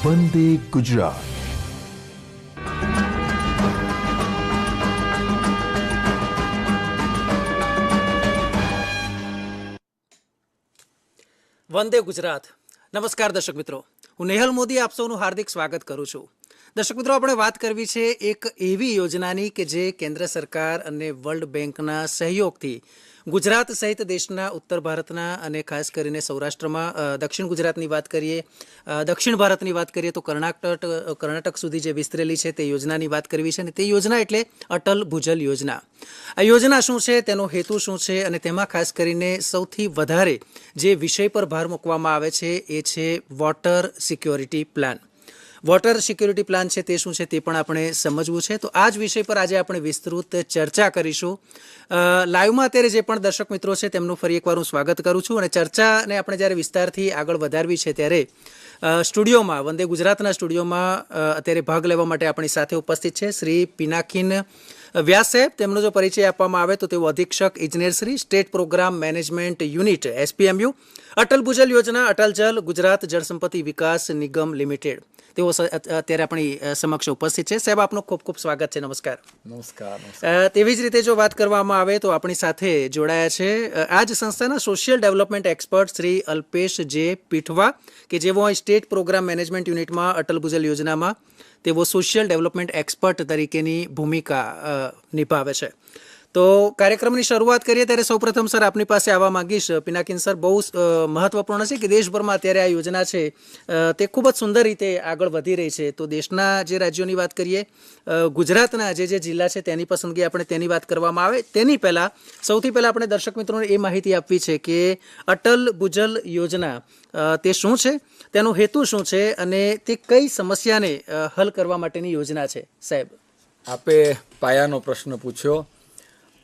વંદે ગુજરાત. વંદે ગુજરાત. નમસ્કાર દર્શક મિત્રો, હું નેહલ મોદી આપ સૌનું હાર્દિક સ્વાગત કરું છું. દર્શક મિત્રો, આપણે વાત કરવી છે એક એવી યોજનાની કે જે કેન્દ્ર સરકાર અને વર્લ્ડ બેંકના સહયોગથી ગુજરાત સહિત દેશના ઉત્તર ભારતના અને ખાસ કરીને સૌરાષ્ટ્રમાં દક્ષિણ ગુજરાતની વાત કરીએ, દક્ષિણ ભારતની વાત કરીએ તો કર્ણાટક સુધી જે વિસ્તરેલી છે તે યોજનાની વાત કરવી છે. અને તે યોજના એટલે અટલ ભૂજલ યોજના. આ યોજના શું છે, તેનો હેતુ શું છે, અને તેમાં ખાસ કરીને સૌથી વધારે જે વિષય પર ભાર મૂકવામાં આવે છે એ છે water security plan. Water security plan છે તે શું છે તે પણ આપણે સમજવું છે. તો આ જ વિષય પર આજે આપણે વિસ્તૃત ચર્ચા કરીશું. લાઈવમાં અત્યારે જે પણ દર્શક મિત્રો છે તેમનું ફરી એકવાર હું સ્વાગત કરું છું. અને ચર્ચાને આપણે જ્યારે વિસ્તારથી આગળ વધારવી છે ત્યારે સ્ટુડિયોમાં, વંદે ગુજરાતના સ્ટુડિયોમાં અત્યારે ભાગ લેવા માટે આપણી સાથે ઉપસ્થિત છે શ્રી પિનાકીન વ્યાસ સાહેબ. તેમનો જો પરિચય આપવામાં આવે તો તેઓ અધિક્ષક ઇજનેરશ્રી, state programme management unit SPMU, Atal Bhujal Yojana, Atal જલ, ગુજરાત જળ સંપત્તિ વિકાસ નિગમ લિમિટેડ. તેઓ અત્યારે આપણી સમક્ષ ઉપસ્થિત છે. સાહેબ, આપનું ખૂબ ખૂબ સ્વાગત છે. નમસ્કાર. નમસ્કાર. તેવી જ રીતે જો વાત કરવામાં આવે તો આપણી સાથે જોડાયા છે આ જ સંસ્થાના social development expert Shri Alpesh જે પીઠવા, કે જેઓ અહીં સ્ટેટ પ્રોગ્રામ મેનેજમેન્ટ યુનિટમાં અટલ ભૂજલ યોજનામાં તેઓ સોશિયલ ડેવલપમેન્ટ એક્સપર્ટ તરીકેની ભૂમિકા નિભાવે છે. તો કાર્યક્રમની શરૂઆત કરીએ ત્યારે સૌપ્રથમ સર આપની પાસે આવવા માંગીશ. પિનાકીન સર, બહુ મહત્વપૂર્ણ છે કે દેશભરમાં અત્યારે આ યોજના છે તે ખૂબ જ સુંદર રીતે આગળ વધી રહી છે. તો દેશના જે રાજ્યોની વાત કરીએ, ગુજરાતના જે જિલ્લા છે તેની પસંદગી આપણે તેની વાત કરવામાં આવે તેની પહેલાં સૌથી પહેલાં આપણે દર્શક મિત્રોને એ માહિતી આપવી છે કે અટલ ભૂજલ યોજના તે શું છે, તેનો હેતુ શું છે અને તે કઈ સમસ્યાને હલ કરવા માટેની યોજના છે. સાહેબ, આપે પાયાનો પ્રશ્ન પૂછ્યો.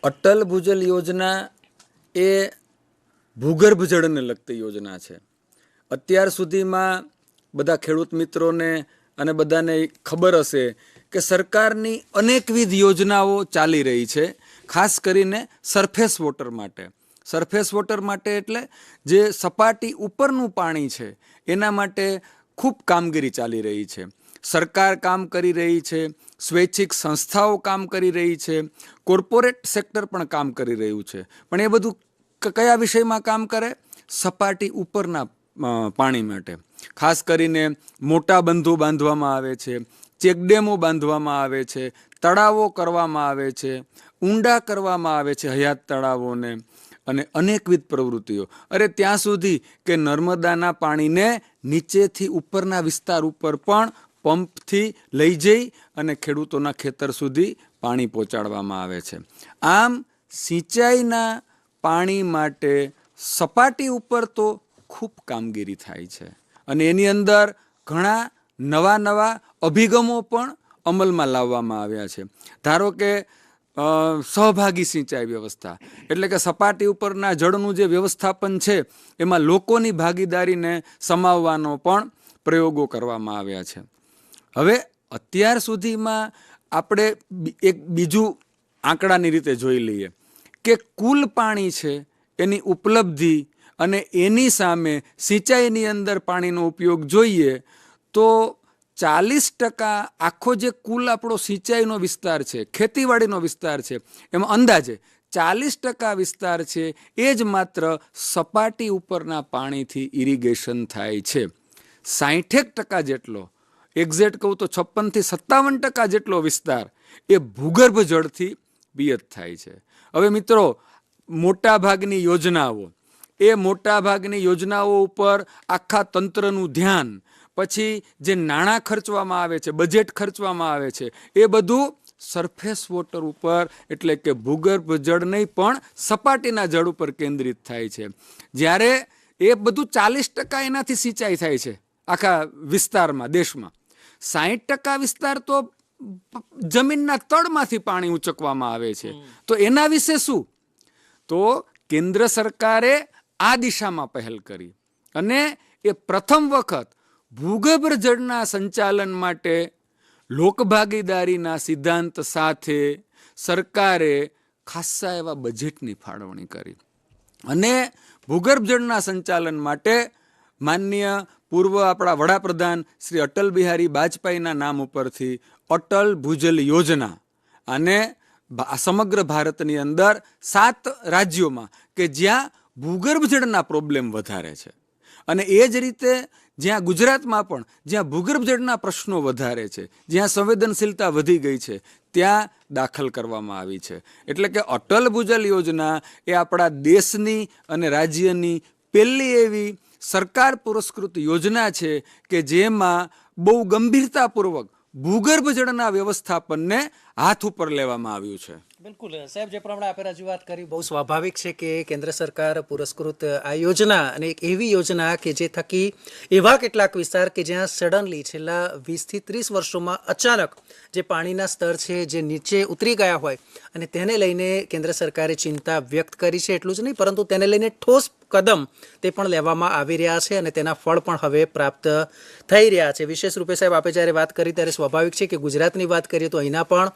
અટલ ભૂજલ યોજના એ ભૂગર્ભ જળને લગતી યોજના છે. અત્યાર સુધીમાં બધા ખેડૂત મિત્રોને અને બધાને ખબર હશે કે સરકારની અનેકવિધ યોજનાઓ ચાલી રહી છે, ખાસ કરીને સરફેસ વોટર માટે. સરફેસ વોટર માટે એટલે જે સપાટી ઉપરનું પાણી છે એના માટે ખૂબ કામગીરી ચાલી રહી છે. સરકાર કામ કરી રહી છે, સ્વૈચ્છિક સંસ્થાઓ કામ કરી રહી છે, કોર્પોરેટ સેક્ટર પણ કામ કરી રહ્યું છે. પણ એ બધું કયા વિષયમાં કામ કરે? સપાટી ઉપરના પાણી માટે. ખાસ કરીને મોટા બંધો બાંધવામાં આવે છે, ચેકડેમો બાંધવામાં આવે છે, તળાવો કરવામાં આવે છે, ઊંડા કરવામાં આવે છે હયાત તળાવોને, અને અનેકવિધ પ્રવૃત્તિઓ. અરે ત્યાં સુધી કે નર્મદાના પાણીને નીચેથી ઉપરના વિસ્તાર ઉપર પણ પંપથી લઈ જઈ અને ખેડૂતોના ખેતર સુધી પાણી પહોંચાડવામાં આવે છે. આમ સિંચાઈના પાણી માટે સપાટી ઉપર તો ખૂબ કામગીરી થાય છે અને એની અંદર ઘણા નવા નવા અભિગમો પણ અમલમાં લાવવામાં આવ્યા છે. ધારો કે સહભાગી સિંચાઈ વ્યવસ્થા, એટલે કે સપાટી ઉપરના જળનું જે વ્યવસ્થાપન છે એમાં લોકોની ભાગીદારીને સમાવવાનો પણ પ્રયોગો કરવામાં આવ્યા છે. હવે અત્યાર સુધીમાં આપણે એક બીજું આંકડાની રીતે જોઈ લઈએ કે કુલ પાણી છે એની ઉપલબ્ધિ અને એની સામે સિંચાઈની અંદર પાણીનો ઉપયોગ જોઈએ તો 40% આખો જે કુલ આપણો સિંચાઈનો વિસ્તાર છે, ખેતીવાડીનો વિસ્તાર છે, એમાં અંદાજે 40% વિસ્તાર છે એ જ માત્ર સપાટી ઉપરના પાણીથી ઇરિગેશન થાય છે. 60% જેટલો, એક્ઝેક્ટ કહું તો 56% થી 57% જેટલો વિસ્તાર એ ભૂગર્ભ જળથી પિયત થાય છે. હવે મિત્રો, મોટાભાગની યોજનાઓ ઉપર આખા તંત્રનું ધ્યાન, પછી જે નાણાં ખર્ચવામાં આવે છે, બજેટ ખર્ચવામાં આવે છે, એ બધું સરફેસ વોટર ઉપર એટલે કે ભૂગર્ભ જળ નહીં પણ સપાટીના જળ ઉપર કેન્દ્રિત થાય છે. જ્યારે એ બધું 40% એનાથી સિંચાઈ થાય છે આખા વિસ્તારમાં, દેશમાં. 60% વિસ્તાર તો જમીનના તળમાંથી પાણી ઉંચકવામાં આવે છે. તો એના વિશે શું? તો કેન્દ્ર સરકારે આ દિશામાં પહેલ કરી અને એ પ્રથમ વખત ભૂગર્ભ જળના સંચાલન માટે લોકભાગીદારીના સિદ્ધાંત સાથે સરકારે ખાસ્સા એવા બજેટની ફાળવણી કરી અને ભૂગર્ભ જળના સંચાલન માટે માનનીય પૂર્વ આપણા વડાપ્રધાન શ્રી અટલ બિહારી વાજપેયીના નામ ઉપરથી અટલ ભૂજલ યોજના અને સમગ્ર ભારતની અંદર 7 રાજ્યોમાં કે જ્યાં ભૂગર્ભ જળના પ્રોબ્લેમ વધારે છે અને એ જ રીતે જ્યાં ગુજરાતમાં પણ જ્યાં ભૂગર્ભ જળના પ્રશ્નો વધારે છે, જ્યાં સંવેદનશીલતા વધી ગઈ છે, ત્યાં દાખલ કરવામાં આવી છે. એટલે કે અટલ ભૂજલ યોજના એ આપણા દેશની અને રાજ્યની પહેલી એવી સરકાર પુરસ્કૃત યોજના છે કે જેમાં બહુ ગંભીરતાપૂર્વક ભૂગર્ભ જળના વ્યવસ્થાપનને હાથ ઉપર લેવામાં આવ્યું છે. બિલકુલ સાહેબ, જે પ્રમાણે આપે રજૂઆત કરી બહુ સ્વાભાવિક છે કે કેન્દ્ર સરકાર પુરસ્કૃત આ યોજના અને એક એવી યોજના કે જે થકી એવા કેટલાક વિસ્તાર કે જ્યાં સડનલી છેલ્લા 20 થી 30 વર્ષોમાં અચાનક જે પાણીના સ્તર છે જે નીચે ઉતરી ગયા હોય અને તેને લઈને કેન્દ્ર સરકારે ચિંતા વ્યક્ત કરી છે. એટલું જ નહીં પરંતુ તેને લઈને ઠોસ કદમ તે પણ લેવામાં આવી રહ્યા છે અને તેના ફળ પણ હવે પ્રાપ્ત થઈ રહ્યા છે. વિશેષ રૂપે સાહેબ આપે જ્યારે વાત કરી ત્યારે સ્વાભાવિક છે કે ગુજરાતની વાત કરીએ તો અહીંના પણ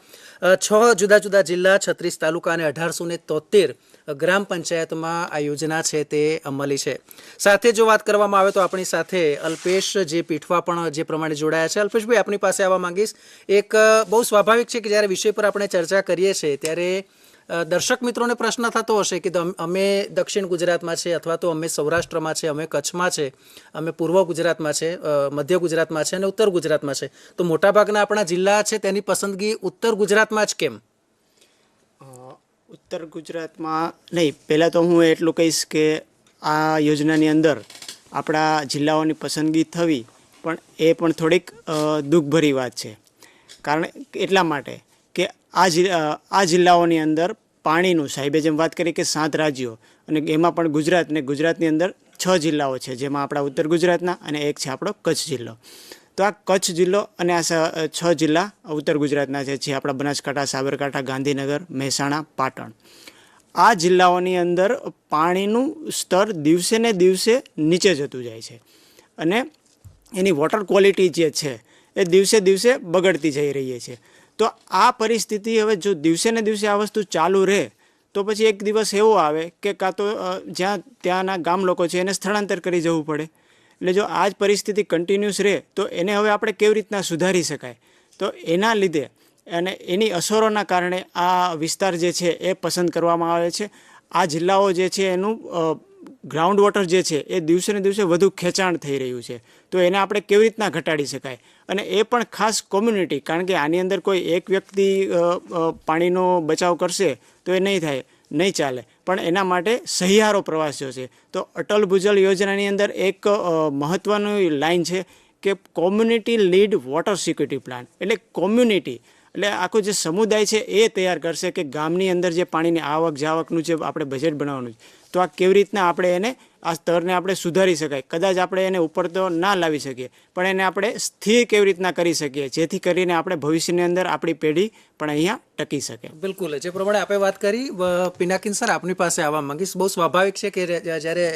6 જુદા જુદા જિલ્લા, 36 તાલુકા અને 1873 ગ્રામ પંચાયતમાં આ યોજના છે તે અમલી છે. સાથે જો વાત કરવામાં આવે તો આપણી સાથે અલ્પેશ જે પીઠવા પણ જે પ્રમાણે જોડાયા છે. અલ્પેશભાઈ, આપની પાસે આવવા માંગીશ. એક બહુ સ્વાભાવિક છે કે જ્યારે વિષય પર આપણે ચર્ચા કરીએ છીએ ત્યારે દર્શક મિત્રોને પ્રશ્ન થતો હશે કે અમે દક્ષિણ ગુજરાતમાં છે અથવા તો અમે સૌરાષ્ટ્રમાં છે, અમે કચ્છમાં છે, અમે પૂર્વ ગુજરાતમાં છે, મધ્ય ગુજરાતમાં છે અને ઉત્તર ગુજરાતમાં છે, તો મોટાભાગના આપણા જિલ્લા છે તેની પસંદગી ઉત્તર ગુજરાતમાં જ કેમ? ઉત્તર ગુજરાતમાં નહીં, પહેલાં તો હું એટલું કહીશ કે આ યોજનાની અંદર આપણા જિલ્લાઓની પસંદગી થવી પણ એ પણ થોડીક દુઃખભરી વાત છે. કારણ એટલા માટે કે આ જિલ્લાઓની અંદર પાણીનું, સાહેબે જેમ વાત કરી કે 7 રાજ્યો અને એમાં પણ ગુજરાત ને ગુજરાતની અંદર 6 જિલ્લાઓ છે, જેમાં આપણા ઉત્તર ગુજરાતના અને એક છે આપણો કચ્છ જિલ્લો. તો આ કચ્છ જિલ્લો અને આ 6 જિલ્લા ઉત્તર ગુજરાતના છે, જે આપણા બનાસકાંઠા, સાબરકાંઠા, ગાંધીનગર, મહેસાણા, પાટણ. આ જિલ્લાઓની અંદર પાણીનું સ્તર દિવસે ને દિવસે નીચે જતું જાય છે અને એની વોટર ક્વોલિટી જે છે એ દિવસે દિવસે બગડતી જઈ રહી છે. તો આ પરિસ્થિતિ હવે જો દિવસે ને દિવસે આ વસ્તુ ચાલુ રહે તો પછી એક દિવસ એવો આવે કે કાં તો જ્યાં ત્યાંના ગામ લોકો છે એને સ્થળાંતર કરી જવું પડે. એટલે જો આ જ પરિસ્થિતિ કન્ટિન્યુઅસ રહે તો એને હવે આપણે કેવી રીતના સુધારી શકાય? તો એના લીધે અને એની અસરોના કારણે આ વિસ્તાર જે છે એ પસંદ કરવામાં આવે છે. આ જિલ્લાઓ જે છે એનું ગ્રાઉન્ડ વોટર જે છે એ દિવસે ને દિવસે વધુ ખેંચાણ થઈ રહ્યું છે. તો એને આપણે કેવી રીતના ઘટાડી શકાય? અને એ પણ ખાસ કોમ્યુનિટી, કારણ કે આની અંદર કોઈ એક વ્યક્તિ પાણીનો બચાવ કરશે તો એ નહીં ચાલે, પણ એના માટે સહિયારો પ્રવાસ છે. તો અટલ ભૂજલ યોજનાની અંદર એક મહત્ત્વની લાઈન છે કે community lead water security plan. એટલે કોમ્યુનિટી એટલે આખો જે સમુદાય છે એ તૈયાર કરશે કે ગામની અંદર જે પાણીની આવક જાવકનું જે આપણે બજેટ બનાવવાનું છે, તો આ કેવી રીતના આપણે એને આ સ્તરને આપણે સુધારી શકાય. કદાચ આપણે એને ઉપર તો ના લાવી શકીએ પણ એને આપણે સ્થિર કેવી રીતના કરી શકીએ જેથી કરીને આપણે ભવિષ્યની અંદર આપણી પેઢી પણ અહીંયા ટકી શકે. બિલકુલ, જે પ્રમાણે આપણે વાત કરી પિનાકિન સર, આપની પાસે આવવા માંગીશ. બહુ સ્વાભાવિક છે કે જ્યારે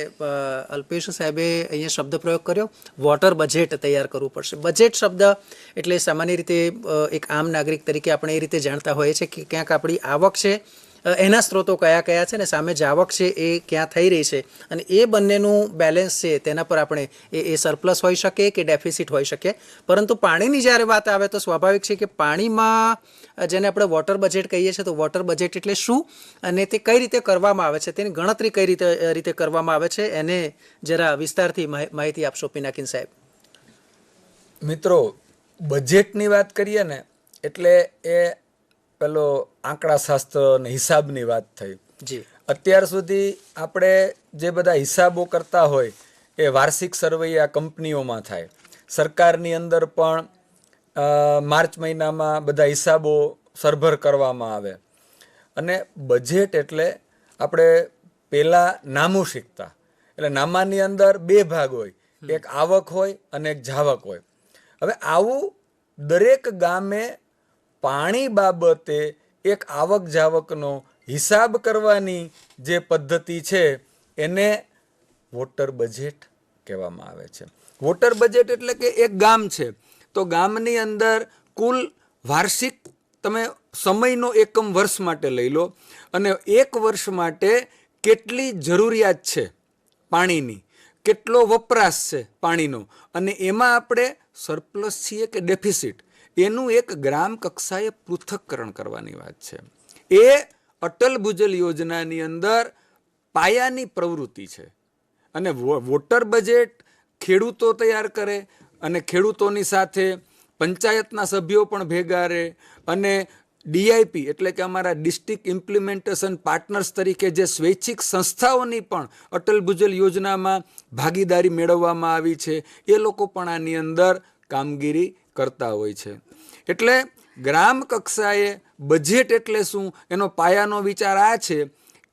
અલ્પેશ સાહેબે અહીંયા શબ્દ પ્રયોગ કર્યો, વોટર બજેટ તૈયાર કરવું પડશે. બજેટ શબ્દ એટલે સામાન્ય રીતે એક આમ નાગરિક તરીકે આપણે એ રીતે જાણતા હોઈએ છીએ કે ક્યાંક આપણી આવક છે એના સ્ત્રોતો કયા કયા છે ને સામે જે આવક છે એ ક્યાં થઈ રહી છે અને એ બંનેનું બેલેન્સ છે તેના પર આપણે એ સરપ્લસ હોઈ શકે કે ડેફિસિટ હોઈ શકે. પરંતુ પાણીની જ્યારે વાત આવે તો સ્વાભાવિક છે કે પાણીમાં જેને આપણે વોટર બજેટ કહીએ છીએ, તો વોટર બજેટ એટલે શું અને તે કઈ રીતે કરવામાં આવે છે, તેની ગણતરી કઈ રીતે કરવામાં આવે છે, એને જરા વિસ્તારથી માહિતી આપશો પિનાકિન સાહેબ. મિત્રો, બજેટની વાત કરીએ ને એટલે એ પેલો આંકડાશાસ્ત્ર અને હિસાબની વાત થઈ. જી, અત્યાર સુધી આપણે જે બધા હિસાબો કરતા હોય એ વાર્ષિક સર્વૈયા કંપનીઓમાં થાય. સરકારની અંદર પણ માર્ચ મહિનામાં બધા હિસાબો સરભર કરવામાં આવે. અને બજેટ એટલે આપણે પહેલાં નામું શીખતા. એટલે નામાની અંદર 2 ભાગ હોય, એક આવક હોય અને એક જાવક હોય. હવે આવું દરેક ગામે પાણી બાબતે એક આવક જાવકનો હિસાબ કરવાની જે પદ્ધતિ છે એને વોટર બજેટ કહેવામાં આવે છે. વોટર બજેટ એટલે કે એક ગામ છે તો ગામની અંદર કુલ વાર્ષિક તમે સમયનો એકમ વર્ષ માટે લઈ લો અને એક વર્ષ માટે કેટલી જરૂરિયાત છે પાણીની, કેટલો વપરાશ છે પાણીનો અને એમાં આપણે સરપ્લસ છીએ કે ડેફિસિટ, એનું એક ગ્રામ કક્ષાએ પૃથક્કરણ કરવાની વાત છે. એ અટલ ભૂજલ યોજનાની અંદર પાયાની પ્રવૃત્તિ છે. અને વોટર બજેટ ખેડૂતો તૈયાર કરે અને ખેડૂતોની સાથે પંચાયતના સભ્યો પણ ભેગા રહે અને ડીઆઈપી એટલે કે અમારા ડિસ્ટ્રિક્ટ ઇમ્પ્લિમેન્ટેશન પાર્ટનર્સ તરીકે જે સ્વૈચ્છિક સંસ્થાઓની પણ અટલ ભૂજલ યોજનામાં ભાગીદારી મેળવવામાં આવી છે, એ લોકો પણ આની અંદર કામગીરી કરતા હોય છે. એટલે ગ્રામ કક્ષાએ બજેટ એટલે શું, એનો પાયાનો વિચાર આ છે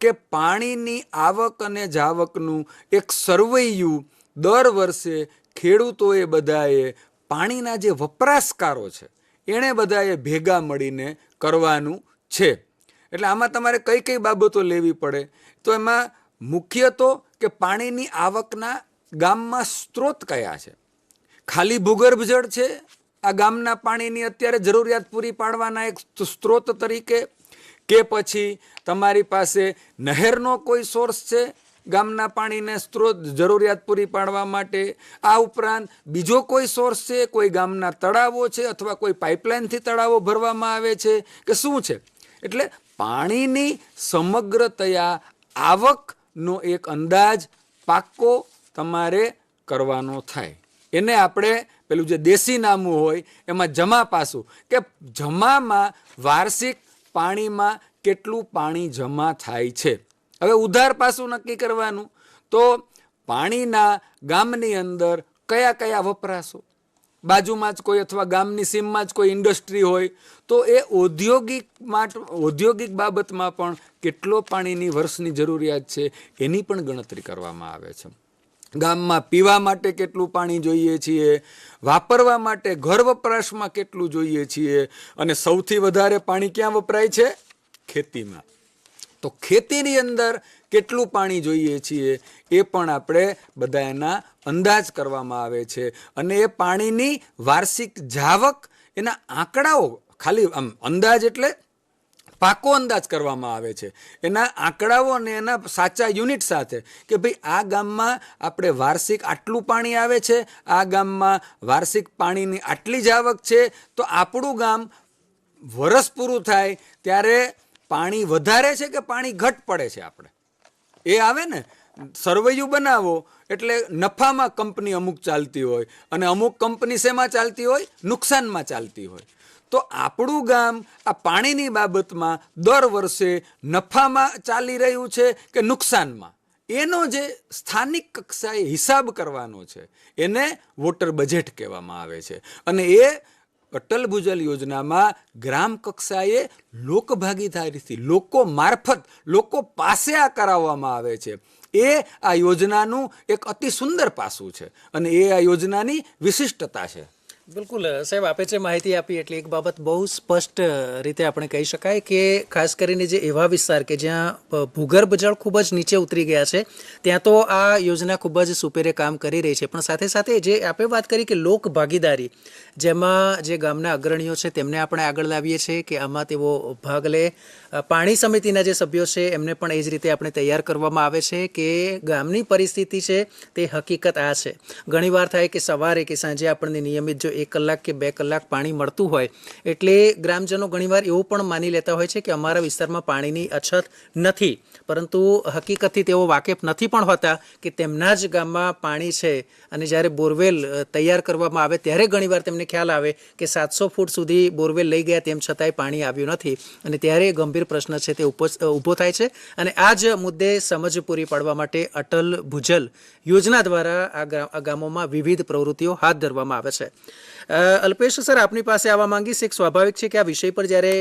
કે પાણીની આવક અને જાવકનું એક સરવૈયું દર વર્ષે ખેડૂતોએ બધાએ પાણીના જે વપરાશકારો છે એણે બધાએ ભેગા મળીને કરવાનું છે. એટલે આમાં તમારે કઈ કઈ બાબતો લેવી પડે, તો એમાં મુખ્ય તો કે પાણીની આવકના ગામમાં સ્ત્રોત કયા છે. ખાલી ભૂગર્ભ જળ છે આ ગામના પાણીની અત્યારે જરૂરિયાત પૂરી પાડવાના એક સ્ત્રોત તરીકે, કે પછી તમારી પાસે નહેરનો કોઈ સોર્સ છે ગામના પાણીને સ્ત્રોત જરૂરિયાત પૂરી પાડવા માટે, આ ઉપરાંત બીજો કોઈ સોર્સ છે, કોઈ ગામના તળાવો છે અથવા કોઈ પાઇપલાઇનથી તળાવો ભરવામાં આવે છે કે શું છે. એટલે પાણીની સમગ્રતયા આવકનો એક અંદાજ પાક્કો તમારે કરવાનો થાય. એને આપણે પેલું જે દેશી નામું હોય એમાં જમા પાસું, કે જમામાં વાર્ષિક પાણીમાં કેટલું પાણી જમા થાય છે. હવે ઉધાર પાસું નક્કી કરવાનું, તો પાણીના ગામની અંદર કયા કયા વપરાશો, બાજુમાં જ કોઈ અથવા ગામની સીમમાં જ કોઈ ઇન્ડસ્ટ્રી હોય તો એ ઔદ્યોગિક બાબતમાં પણ કેટલો પાણીની વર્ષની જરૂરિયાત છે એની પણ ગણતરી કરવામાં આવે છે. ગામમાં પીવા માટે કેટલું પાણી જોઈએ છીએ, વાપરવા માટે ઘર વપરાશમાં કેટલું જોઈએ છીએ, અને સૌથી વધારે પાણી ક્યાં વપરાય છે, ખેતીમાં. તો ખેતીની અંદર કેટલું પાણી જોઈએ છીએ એ પણ આપણે બધા એના અંદાજ કરવામાં આવે છે. અને એ પાણીની વાર્ષિક જાવક એના આંકડાઓ, ખાલી આમ અંદાજ એટલે પાકો અંદાજ કરવામાં આવે છે, એના આંકડાઓ અને એના સાચા યુનિટ સાથે, કે ભાઈ આ ગામમાં આપણે વાર્ષિક આટલું પાણી આવે છે, આ ગામમાં વાર્ષિક પાણીની આટલી જ આવક છે, તો આપણું ગામ વરસ પૂરું થાય ત્યારે પાણી વધારે છે કે પાણી ઘટ પડે છે, આપણે એ આવે ને. સરવૈયું બનાવો એટલે નફામાં કંપની અમુક ચાલતી હોય અને અમુક કંપની શેમાં ચાલતી હોય, નુકસાનમાં ચાલતી હોય. તો આપણું ગામ આ પાણીની બાબતમાં દર વર્ષે નફામાં ચાલી રહ્યું છે કે નુકસાનમાં, એનો જે સ્થાનિક કક્ષાએ હિસાબ કરવાનો છે એને વોટર બજેટ કહેવામાં આવે છે. અને એ અટલ ભૂજલ યોજનામાં ગ્રામ કક્ષાએ લોકભાગીદારીથી, લોકો મારફત, લોકો પાસે આ કરાવવામાં આવે છે. એ આ યોજનાનું એક અતિ સુંદર પાસું છે અને એ આ યોજનાની વિશિષ્ટતા છે. બિલકુલ સાહેબ, આપે જે માહિતી આપી એટલે એક બાબત બહુ સ્પષ્ટ રીતે આપણે કહી શકાય કે ખાસ કરીને જે એવા વિસ્તાર કે જ્યાં ભૂગર્ભ જળ ખૂબ જ નીચે ઉતરી ગયા છે ત્યાં તો આ યોજના ખૂબ જ સુપેરે કામ કરી રહી છે. પણ સાથે સાથે જે આપણે વાત કરી કે લોક ભાગીદારી, જેમાં જે ગામના અગ્રણીઓ છે તેમને આપણે આગળ લાવીએ છીએ કે આમાં તેઓ ભાગ લે. પાણી સમિતિના જે સભ્યો છે એમને પણ એ જ રીતે આપણે તૈયાર કરવામાં આવે છે કે ગામની પરિસ્થિતિ છે તે હકીકત આ છે. ઘણીવાર થાય કે સવારે કે સાંજે આપણને નિયમિત જો 1 કલાક કે 2 કલાક પાણી મળતું હોય એટલે ગ્રામજનો ઘણીવાર એવું પણ માની લેતા હોય છે કે અમારા વિસ્તારમાં પાણીની અછત નથી, પરંતુ હકીકતથી તેઓ વાકેફ નથી પણ હોતા કે તેમના જ ગામમાં પાણી છે. અને જ્યારે બોરવેલ તૈયાર કરવામાં આવે ત્યારે ઘણીવાર તેમને ખ્યાલ આવે કે 700 ફૂટ સુધી બોરવેલ લઈ ગયા તેમ છતાંય પાણી આવ્યું નથી, અને ત્યારે ગંભીર પ્રશ્ન છે તે ઊભો થાય છે. અને આ જ મુદ્દે સમજ પૂરી પાડવા માટે અટલ ભૂજલ યોજના દ્વારા આ ગામોમાં વિવિધ પ્રવૃત્તિઓ હાથ ધરવામાં આવે છે. અલ્પેશ સર, આપની પાસે આવવા માંગીશ. એક સ્વાભાવિક છે કે આ વિષય પર જ્યારે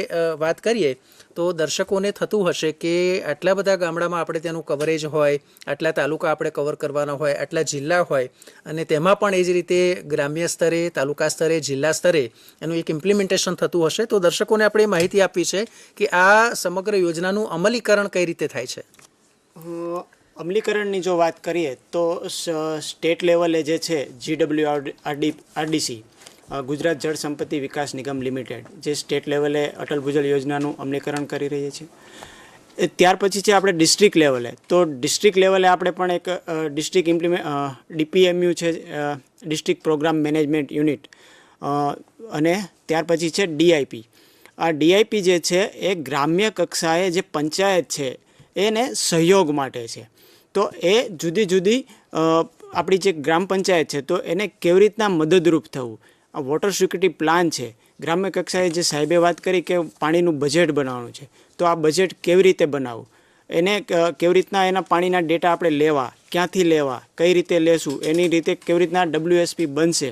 વાત કરીએ તો દર્શકોને થતું હશે કે આટલા બધા ગામડામાં આપણે તેનું કવરેજ હોય, આટલા તાલુકા આપણે કવર કરવાના હોય, આટલા જિલ્લા હોય, અને તેમાં પણ એ જ રીતે ગ્રામ્ય સ્તરે, તાલુકા સ્તરે, જિલ્લા સ્તરે એનું એક ઇમ્પ્લિમેન્ટેશન થતું હશે. તો દર્શકોને આપણે માહિતી આપવી છે કે આ સમગ્ર યોજનાનું અમલીકરણ કઈ રીતે થાય છે. અમલીકરણની જો વાત કરીએ તો સ્ટેટ લેવલે જે છે GWRDC, ગુજરાત જળ સંપત્તિ વિકાસ નિગમ લિમિટેડ, જે સ્ટેટ લેવલે અટલ ભૂજલ યોજનાનું અમલીકરણ કરી રહી છે, ત્યાર પછી છે આપણે ડિસ્ટ્રિક્ટ લેવલે. તો ડિસ્ટ્રિક્ટ લેવલે આપણે પણ એક ડિસ્ટ્રિક્ટ DPMU છે, ડિસ્ટ્રિક્ટ પ્રોગ્રામ મેનેજમેન્ટ યુનિટ, અને ત્યાર પછી છે DIP. આ DIP જે છે એ ગ્રામ્ય કક્ષાએ જે પંચાયત છે એને સહયોગ માટે છે. તો એ જુદી જુદી આપણી જે ગ્રામ પંચાયત છે તો એને કેવી રીતના મદદરૂપ થવું. આ વોટર સિક્યુરિટી પ્લાન છે, ગ્રામ્ય કક્ષાએ જે સાહેબે વાત કરી કે પાણીનું બજેટ બનાવવાનું છે, તો આ બજેટ કેવી રીતે બનાવવું, એને કેવી રીતના એના પાણીના ડેટા આપણે લેવા, ક્યાંથી લેવા, કઈ રીતે લેશું, એની રીતે કેવી રીતના WSP બનશે,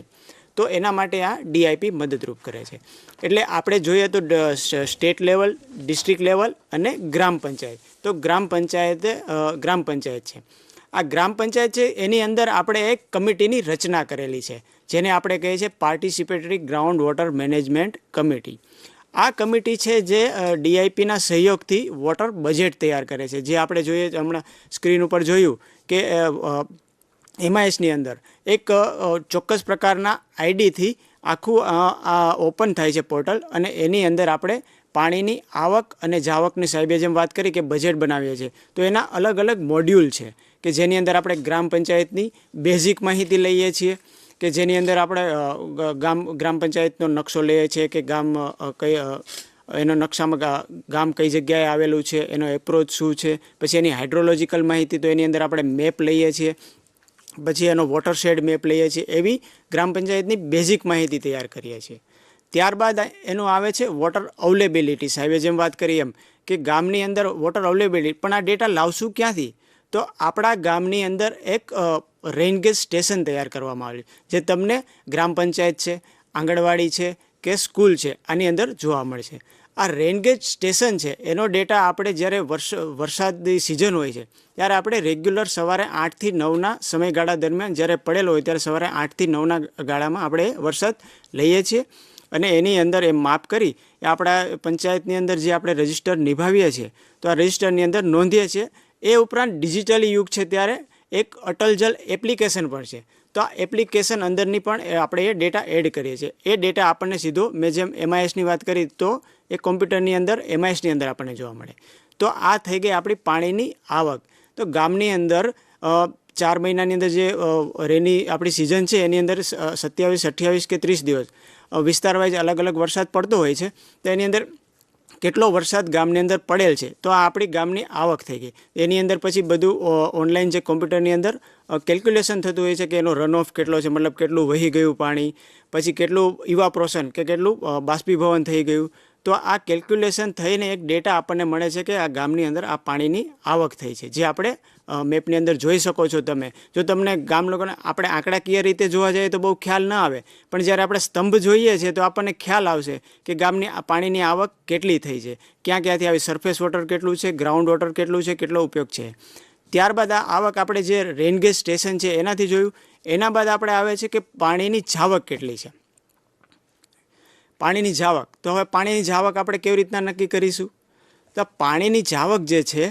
તો એના માટે આ DIP મદદરૂપ કરે છે. એટલે આપણે જોઈએ તો સ્ટેટ લેવલ, ડિસ્ટ્રિક્ટ લેવલ અને ગ્રામ પંચાયત. તો ગ્રામ પંચાયત છે. આ ગ્રામ પંચાયત છે એની અંદર આપણે એક કમિટીની રચના કરેલી છે, જેને આપણે કહીએ છીએ participatory ground water management committee. આ કમિટી છે જે DIPના સહયોગથી વોટર બજેટ તૈયાર કરે છે. જે આપણે જોઈએ હમણાં સ્ક્રીન ઉપર જોયું કે MISની અંદર એક ચોક્કસ પ્રકારના આઈડીથી આખું ઓપન થાય છે પોર્ટલ, અને એની અંદર આપણે પાણીની આવક અને જાવકની સાહેબે જેમ વાત કરી કે બજેટ બનાવીએ છીએ, તો એના અલગ અલગ મોડ્યુલ છે કે જેની અંદર આપણે ગ્રામ પંચાયતની બેઝિક માહિતી લઈએ છીએ, કે જેની અંદર આપણે ગ્રામ પંચાયતનો નકશો લઈએ છીએ કે ગામ એનો નકશામાં ગામ કઈ જગ્યાએ આવેલું છે, એનો એપ્રોચ શું છે, પછી એની હાઇડ્રોલોજીકલ માહિતી, તો એની અંદર આપણે મેપ લઈએ છીએ, પછી એનો વોટરશેડ મેપ લઈએ છીએ. એવી ગ્રામ પંચાયતની બેઝિક માહિતી તૈયાર કરીએ છીએ. ત્યારબાદ એનું આવે છે વોટર અવેલેબિલિટી. સાહેબે જેમ વાત કરી એમ કે ગામની અંદર વોટર અવેલેબિલિટી, પણ આ ડેટા લાવશું ક્યાંથી? તો આપણા ગામની અંદર એક રેઇનગેજ સ્ટેશન તૈયાર કરવામાં આવ્યું, જે તમને ગ્રામ પંચાયત છે, આંગણવાડી છે કે સ્કૂલ છે આની અંદર જોવા મળશે. આ રેઇનગેજ સ્ટેશન છે એનો ડેટા આપણે જ્યારે વરસાદની સિઝન હોય છે ત્યારે આપણે રેગ્યુલર સવારે 8 થી 9ના સમયગાળા દરમિયાન જ્યારે પડેલો હોય ત્યારે સવારે 8 થી 9ના ગાળામાં આપણે વરસાદ લઈએ છીએ, અને એની અંદર એ માપ કરી એ આપણા પંચાયતની અંદર જે આપણે રજિસ્ટર નિભાવીએ છીએ તો આ રજિસ્ટરની અંદર નોંધીએ છીએ. એ ઉપરાંત ડિજિટલી યુગ છે ત્યારે એક અટલ જલ એપ્લિકેશન પણ છે. તો આ એપ્લિકેશન અંદરની પણ આપણે એ ડેટા એડ કરીએ છીએ. એ ડેટા આપણને સીધો, મેં જેમ MISની વાત કરી તો એ કોમ્પ્યુટરની અંદર MISની અંદર આપણને જોવા મળે. તો આ થઈ ગઈ આપણી પાણીની આવક. તો ગામની અંદર 4 મહિનાની અંદર જે રેની આપણી સિઝન છે એની અંદર 27, 28 કે 30 દિવસ વિસ્તાર વાઇઝ અલગ અલગ વરસાદ પડતો હોય છે. તો એની અંદર કેટલો વરસાદ ગામની અંદર પડેલ છે, તો આ આપણી ગામની આવક થઈ ગઈ. એની અંદર પછી બધું ઓનલાઈન જે કોમ્પ્યુટરની અંદર કેલ્ક્યુલેશન થતું હોય છે કે એનો રન ઓફ કેટલો છે, મતલબ કેટલું વહી ગયું પાણી, પછી કેટલું ઇવાપ્રોશન કે કેટલું બાષ્પીભવન થઈ ગયું. તો આ કેલ્ક્યુલેશન થઈને એક ડેટા આપણને મળે છે કે આ ગામની અંદર આ પાણીની આવક થઈ છે, જે આપણે મેપની અંદર જોઈ શકો છો તમે. જો તમને ગામ લોકોને આપણે આંકડાકીય રીતે જોવા જઈએ તો બહુ ખ્યાલ ન આવે, પણ જ્યારે આપણે સ્તંભ જોઈએ છીએ તો આપણને ખ્યાલ આવશે કે ગામની પાણીની આવક કેટલી થઈ છે, ક્યાં ક્યાંથી આવી, સરફેસ વોટર કેટલું છે, ગ્રાઉન્ડ વોટર કેટલું છે, કેટલો ઉપયોગ છે. ત્યારબાદ આ આવક આપણે જે રેઇનગેજ સ્ટેશન છે એનાથી જોયું. એના બાદ આપણે આવે છે કે પાણીની જાવક કેટલી છે. પાણીની જાવક, તો હવે પાણીની જાવક આપણે કેવી રીતના નક્કી કરીશું? તો પાણીની જાવક જે છે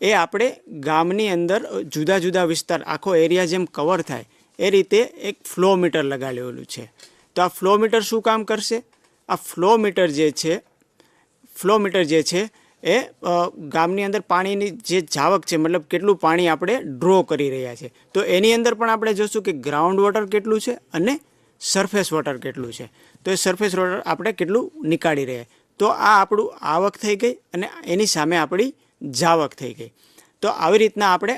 એ આપણે ગામની અંદર જુદા જુદા વિસ્તાર, આખો એરિયા જેમ કવર થાય એ રીતે એક ફ્લો મીટર લગાડેલું છે. તો આ ફ્લો મીટર શું કામ કરશે? આ ફ્લો મીટર જે છે એ ગામની અંદર પાણીની જે જાવક છે, મતલબ કેટલું પાણી આપણે ડ્રો કરી રહ્યા છે, તો એની અંદર પણ આપણે જોશું કે ગ્રાઉન્ડ વોટર કેટલું છે અને સરફેસ વોટર કેટલું છે. તો એ સરફેસ વોટર આપણે કેટલું નીકાળી રહ્યા. તો આ આપણું આવક થઈ ગઈ અને એની સામે આપણી જાવક થઈ ગઈ. તો આવી રીતના આપણે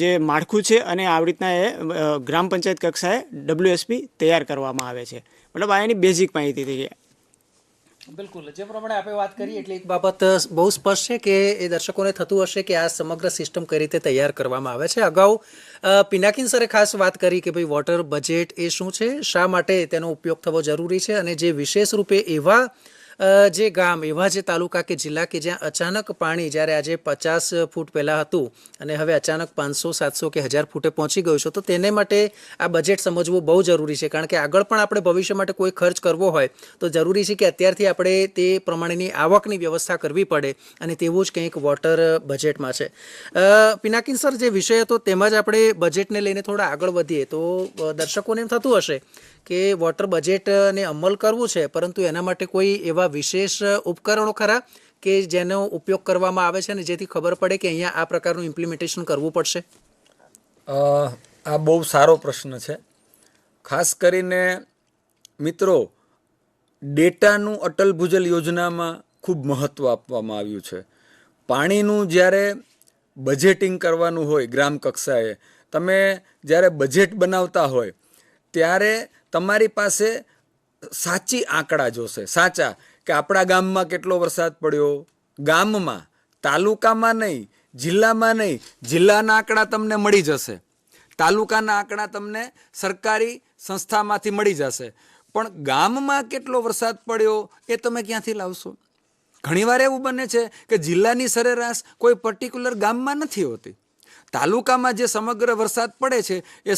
જે માળખું છે અને આવી રીતના એ ગ્રામ પંચાયત કક્ષાએ WSP તૈયાર કરવામાં આવે છે. મતલબ આ એની બેઝિક માહિતી થઈ ગઈ. બિલકુલ, જે પ્રમાણે આપણે વાત કરી એટલે એક બાબત બહુ સ્પષ્ટ છે કે એ દર્શકોને થતું હશે કે આ સમગ્ર સિસ્ટમ કઈ રીતે તૈયાર કરવામાં આવે છે. અગાઉ પિનાકિન સરે ખાસ વાત કરી કે ભાઈ વોટર બજેટ એ શું છે, શા માટે તેનો ઉપયોગ થવો જરૂરી છે, અને જે વિશેષ રૂપે એવા જે ગામ, એવા જે તાલુકા કે જિલ્લા કે જ્યાં અચાનક પાણી જ્યારે આજે 50 ફૂટ પહેલાં હતું અને હવે અચાનક 500, 700 કે 1000 ફૂટે પહોંચી ગયું છે, તો તેને માટે આ બજેટ સમજવું બહુ જરૂરી છે. કારણ કે આગળ પણ આપણે ભવિષ્ય માટે કોઈ ખર્ચ કરવો હોય તો જરૂરી છે કે અત્યારથી આપણે તે પ્રમાણેની આવકની વ્યવસ્થા કરવી પડે, અને તેવું જ કંઈક વોટર બજેટમાં છે. પિનાકિન સર, જે વિષય હતો તેમાં જ આપણે બજેટને લઈને થોડા આગળ વધીએ તો દર્શકોને એમ થતું હશે કે વોટર બજેટને અમલ કરવું છે, પરંતુ એના માટે કોઈ એવા વિશેષ ઉપકરણો ખરા કે જેનો ઉપયોગ કરવામાં આવે છે અને જેથી ખબર પડે કે અહીંયા આ પ્રકારનું ઇમ્પ્લિમેન્ટેશન કરવું પડશે? આ બહુ સારો પ્રશ્ન છે. ખાસ કરીને મિત્રો, ડેટાનું અટલ ભૂજલ યોજનામાં ખૂબ મહત્ત્વ આપવામાં આવ્યું છે. પાણીનું જ્યારે બજેટિંગ કરવાનું હોય ગ્રામ કક્ષાએ, તમે જ્યારે બજેટ બનાવતા હોય ત્યારે તમારી પાસે સાચી આંકડા જોશે, સાચા, કે આપણા ગામમાં કેટલો વરસાદ પડ્યો, ગામમાં, તાલુકામાં નહીં, જિલ્લામાં નહીં. જિલ્લાના આંકડા તમને મળી જશે, તાલુકાના આંકડા તમને સરકારી સંસ્થામાંથી મળી જશે, પણ ગામમાં કેટલો વરસાદ પડ્યો એ તમે ક્યાંથી લાવશો? ઘણીવાર એવું બને છે કે જિલ્લાની સરેરાશ કોઈ પર્ટિક્યુલર ગામમાં નથી હોતી. તાલુકામાં જે સમગ્ર વરસાદ પડે છે એ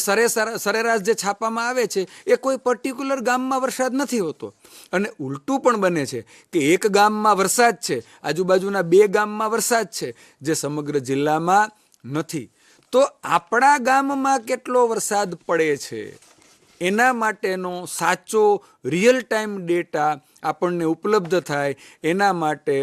સરેરાશ જે છાપવામાં આવે છે એ કોઈ પર્ટિક્યુલર ગામમાં વરસાદ નથી હોતો. અને ઉલટું પણ બને છે કે એક ગામમાં વરસાદ છે, આજુબાજુના 2 ગામમાં વરસાદ છે, જે સમગ્ર જિલ્લામાં નથી. તો આપણા ગામમાં કેટલો વરસાદ પડે છે એના માટેનો સાચો રિયલ ટાઈમ ડેટા આપણને ઉપલબ્ધ થાય એના માટે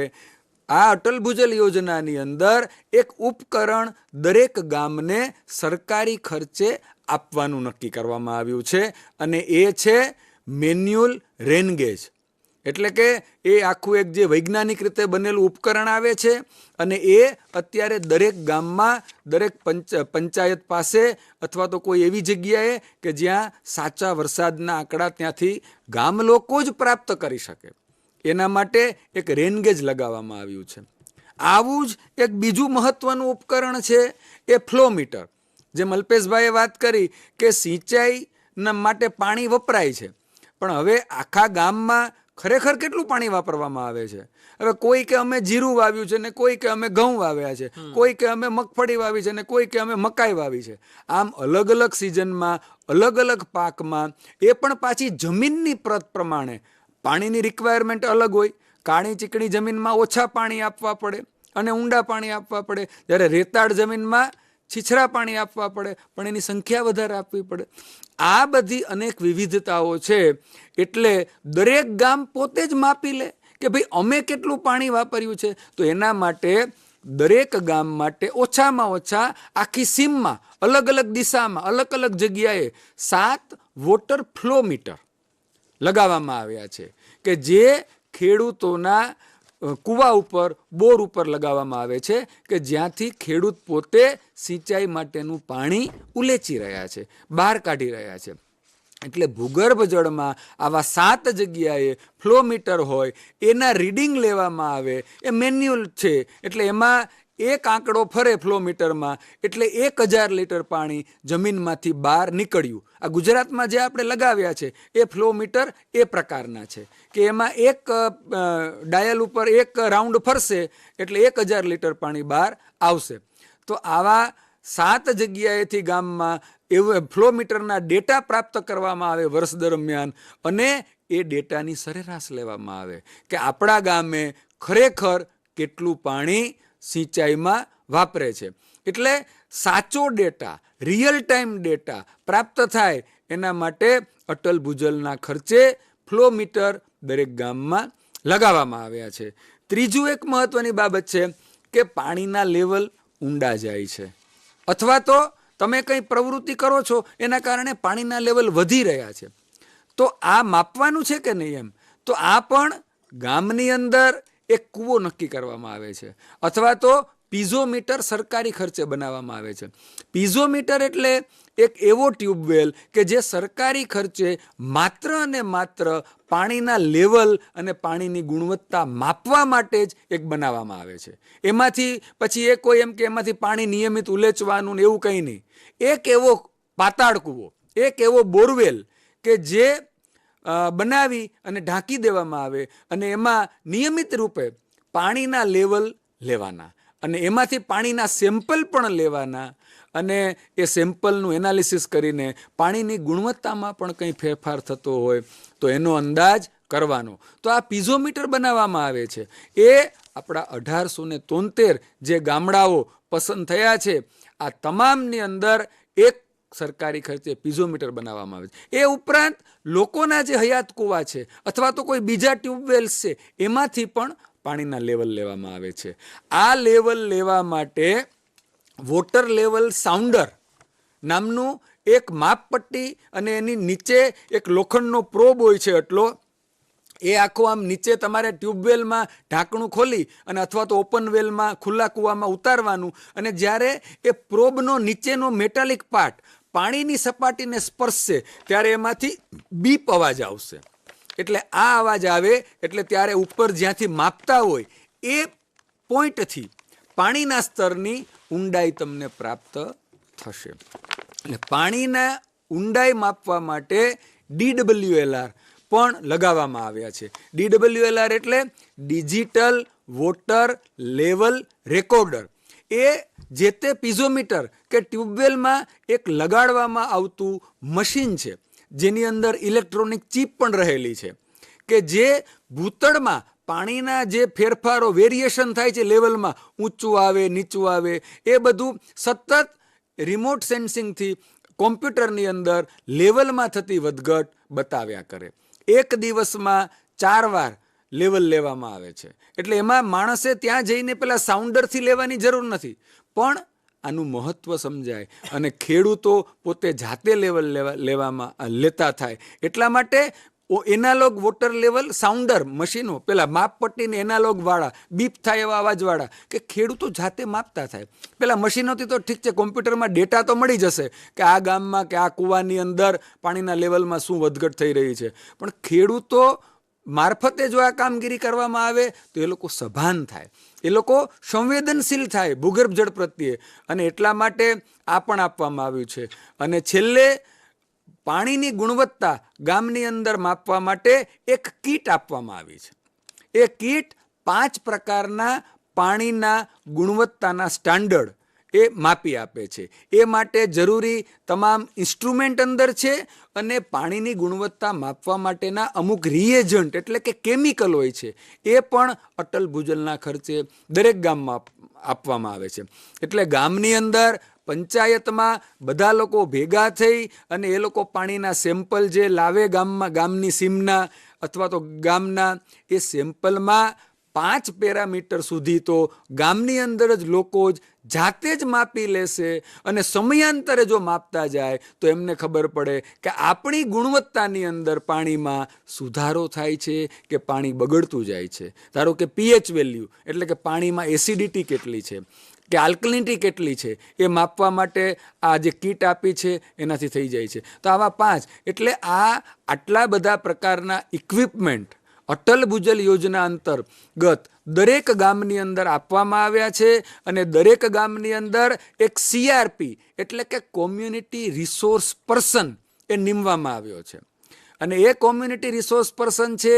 આ અટલ ભૂજલ યોજનાની અંદર એક ઉપકરણ દરેક ગામને સરકારી ખર્ચે આપવાનું નક્કી કરવામાં આવ્યું છે, અને એ છે મેન્યુઅલ રેનગેજ. એટલે કે એ આખું એક જે વૈજ્ઞાનિક રીતે બનેલું ઉપકરણ આવે છે, અને એ અત્યારે દરેક ગામમાં, દરેક પંચાયત પાસે અથવા તો કોઈ એવી જગ્યાએ કે જ્યાં સાચા વરસાદના આંકડા ત્યાંથી ગામ લોકો જ પ્રાપ્ત કરી શકે એના માટે એક રેનગેજ લગાવવામાં આવ્યું છે. આવું જ એક બીજું મહત્વનું ઉપકરણ છે એ ફ્લો મીટર. જેમ અલ્પેશભાઈએ વાત કરી કે સિંચાઈના માટે પાણી વપરાય છે, પણ હવે આખા ગામમાં ખરેખર કેટલું પાણી વાપરવામાં આવે છે? હવે કોઈ કે અમે જીરું વાવ્યું છે ને કોઈ કે અમે ઘઉં વાવ્યા છે, કોઈ કે અમે મગફળી વાવી છે ને કોઈ કે અમે મકાઈ વાવી છે. આમ અલગ અલગ સિઝનમાં અલગ અલગ પાકમાં એ પણ પાછી જમીનની પ્રત પ્રમાણે પાણીની રિક્વાયરમેન્ટ અલગ હોય. કાળી ચીકણી જમીનમાં ઓછા પાણી આપવા પડે અને ઊંડા પાણી આપવા પડે, જ્યારે રેતાળ જમીનમાં છીછરા પાણી આપવા પડે પણ એની સંખ્યા વધારે આપવી પડે. આ બધી અનેક વિવિધતાઓ છે, એટલે દરેક ગામ પોતે જ માપી લે કે ભાઈ અમે કેટલું પાણી વાપર્યું છે. તો એના માટે દરેક ગામ માટે ઓછામાં ઓછા આખી સીમમાં અલગ અલગ દિશામાં અલગ અલગ જગ્યાએ 7 વોટર ફ્લો મીટર લગાવવામાં આવ્યા છે, કે જે ખેડૂતોના કૂવા ઉપર, બોર ઉપર લગાવવામાં આવે છે, કે જ્યાંથી ખેડૂત પોતે સિંચાઈ માટેનું પાણી ઉલેચી રહ્યા છે, બહાર કાઢી રહ્યા છે. એટલે ભૂગર્ભ જળમાં આવા 7 જગ્યાએ ફ્લો મીટર હોય, એના રીડિંગ લેવામાં આવે. એ મેન્યુઅલ છે, એટલે એમાં એક આંકડો ફરે ફ્લો મીટરમાં, એટલે 1000 લીટર પાણી જમીનમાંથી બહાર નીકળ્યું. આ ગુજરાતમાં જે આપણે લગાવ્યા છે એ ફ્લો મીટર એ પ્રકારના છે કે એમાં એક ડાયલ ઉપર એક રાઉન્ડ ફરશે એટલે 1000 લીટર પાણી બહાર આવશે. તો આવા 7 જગ્યાએથી ગામમાં એવું ફ્લો મીટરના ડેટા પ્રાપ્ત કરવામાં આવે વર્ષ દરમિયાન, અને એ ડેટાની સરેરાશ લેવામાં આવે કે આપણા ગામે ખરેખર કેટલું પાણી સિંચાઈમાં વાપરે છે. એટલે સાચો ડેટા, રિયલ ટાઈમ ડેટા પ્રાપ્ત થાય એના માટે અટલ ભૂજલના ખર્ચે ફ્લો મીટર દરેક ગામમાં લગાવવામાં આવ્યા છે. ત્રીજું એક મહત્વની બાબત છે કે પાણીના લેવલ ઊંડા જાય છે, અથવા તો તમે કંઈ પ્રવૃત્તિ કરો છો એના કારણે પાણીના લેવલ વધી રહ્યા છે. તો આ માપવાનું છે કે નહીં એમ, તો આ પણ ગામની અંદર એક કૂવો નક્કી કરવામાં આવે છે, અથવા તો પીઝોમીટર સરકારી ખર્ચે બનાવવામાં આવે છે. પીઝોમીટર એટલે એક એવો ટ્યુબવેલ કે જે સરકારી ખર્ચે માત્ર અને માત્ર પાણીના લેવલ અને પાણીની ગુણવત્તા માપવા માટે જ એક બનાવવામાં આવે છે. એમાંથી પછી એ કોઈ એમ કે એમાંથી પાણી નિયમિત ઉલેચવાનું ને એવું કંઈ નહીં. એક એવો પાતાળ કૂવો, એક એવો બોરવેલ કે જે બનાવી અને ઢાંકી દેવામાં આવે, અને એમાં નિયમિત રૂપે પાણીના લેવલ લેવાના, અને એમાંથી પાણીના સેમ્પલ પણ લેવાના, અને એ સેમ્પલનું એનાલિસિસ કરીને પાણીની ગુણવત્તામાં પણ કંઈ ફેરફાર થતો હોય તો એનો અંદાજ કરવાનો. તો આ પીઝોમીટર બનાવવામાં આવે છે. એ આપણા 1873 જે ગામડાઓ પસંદ થયા છે, આ તમામની અંદર એક સરકારી ખર્ચે પીઝોમીટર બનાવવામાં આવે છે. એ ઉપરાંત લોકોના જે હયાત કૂવા છે અથવા તો કોઈ બીજા ટ્યુબવેલ્સ છે એમાંથી પણ પાણીના લેવલ લેવામાં આવે છે. આ લેવલ લેવા માટે વોટર લેવલ સાઉન્ડર નામનું એક માપપટ્ટી અને એની નીચે એક લોખંડનો પ્રોબ હોય છે એટલો, એ આખો આમ નીચે તમારે ટ્યુબવેલમાં ઢાંકણું ખોલી અને અથવા તો ઓપન વેલમાં ખુલ્લા કૂવામાં ઉતારવાનું, અને જ્યારે એ પ્રોબનો નીચેનો મેટાલિક પાર્ટ પાણીની સપાટીને સ્પર્શશે ત્યારે એમાંથી બીપ અવાજ આવશે. એટલે આ અવાજ આવે એટલે ત્યારે ઉપર જ્યાંથી માપતા હોય એ પોઈન્ટથી પાણીના સ્તરની ઊંડાઈ તમને પ્રાપ્ત થશે. એટલે પાણીના ઊંડાઈ માપવા માટે DWLR પણ લગાવવામાં આવ્યા છે. DWLR એટલે ડિજિટલ વોટર લેવલ રેકોર્ડર. એ જે તે પીઝોમીટર કે ટ્યુબવેલમાં એક લગાડવામાં આવતું મશીન છે જેની અંદર ઇલેક્ટ્રોનિક ચિપ પણ રહેલી છે, કે જે ભૂતળમાં પાણીના જે ફેરફારો વેરિએશન થાય છે લેવલમાં, ઊંચું આવે નીચું આવે, એ બધું સતત રિમોટ સેન્સિંગથી કોમ્પ્યુટરની અંદર લેવલમાં થતી વધઘટ બતાવ્યા કરે. એક દિવસમાં 4 વાર લેવલ લેવામાં આવે છે. એટલે એમાં માણસે ત્યાં જઈને પેલા સાઉન્ડરથી લેવાની જરૂર નથી, પણ આનું મહત્વ સમજાય અને ખેડૂતો પોતે જાતે લેવલ લેતા થાય. એટલા માટે એનાલોગ વોટર લેવલ સાઉન્ડર મશીનો, પેલા માપપટ્ટીને એનાલોગ વાળા, બીપ થાય એવા અવાજવાળા, કે ખેડૂતો જાતે માપતા થાય. પેલા મશીનોથી તો ઠીક છે, કોમ્પ્યુટરમાં ડેટા તો મળી જશે કે આ ગામમાં કે આ કૂવાની અંદર પાણીના લેવલમાં શું વધઘટ થઈ રહી છે, પણ ખેડૂતો મારફતે જો આ કામગીરી કરવામાં આવે તો એ લોકો સભાન થાય, એ લોકો સંવેદનશીલ થાય ભૂગર્ભ જળ પ્રત્યે. અને એટલા માટે આ પણ આપવામાં આવ્યું છે. અને છેલ્લે પાણીની ગુણવત્તા ગામની અંદર માપવા માટે એક કીટ આપવામાં આવી છે. એ કીટ 5 પ્રકારના પાણીના ગુણવત્તાના સ્ટાન્ડર્ડ એ માપી આપે છે. એ માટે જરૂરી તમામ ઇન્સ્ટ્રુમેન્ટ અંદર છે, અને પાણીની ગુણવત્તા માપવા માટેના અમુક રિએજન્ટ એટલે કે કેમિકલ હોય છે, એ પણ અટલ ભૂજલના ખર્ચે દરેક ગામમાં આપવામાં આવે છે. એટલે ગામની અંદર પંચાયતમાં બધા લોકો ભેગા થઈ અને એ લોકો પાણીના સેમ્પલ જે લાવે ગામની સીમના અથવા તો ગામના, એ સેમ્પલમાં 5 પેરામીટર સુધી તો ગામની અંદર જ લોકો જ જાતે જ માપી લેશે. અને સમયાંતરે જો માપતા જાય તો એમને ખબર પડે કે આપણી ગુણવત્તાની અંદર પાણીમાં સુધારો થાય છે કે પાણી બગડતું જાય છે. ધારો કે pH વેલ્યુ એટલે કે પાણીમાં એસિડિટી કેટલી છે કે આલ્કલિનિટી કેટલી છે, એ માપવા માટે આ જે કીટ આપી છે એનાથી થઈ જાય છે. તો આવા 5 એટલે આટલા બધા પ્રકારના ઇક્વિપમેન્ટ અટલ ભૂજલ યોજના અંતર્ગત દરેક ગામની અંદર આપવામાં આવ્યા છે. અને દરેક ગામની અંદર એક CRP એટલે કે કોમ્યુનિટી રિસોર્સ પર્સન એ નીમવામાં આવ્યો છે. અને એ કોમ્યુનિટી રિસોર્સ પર્સન છે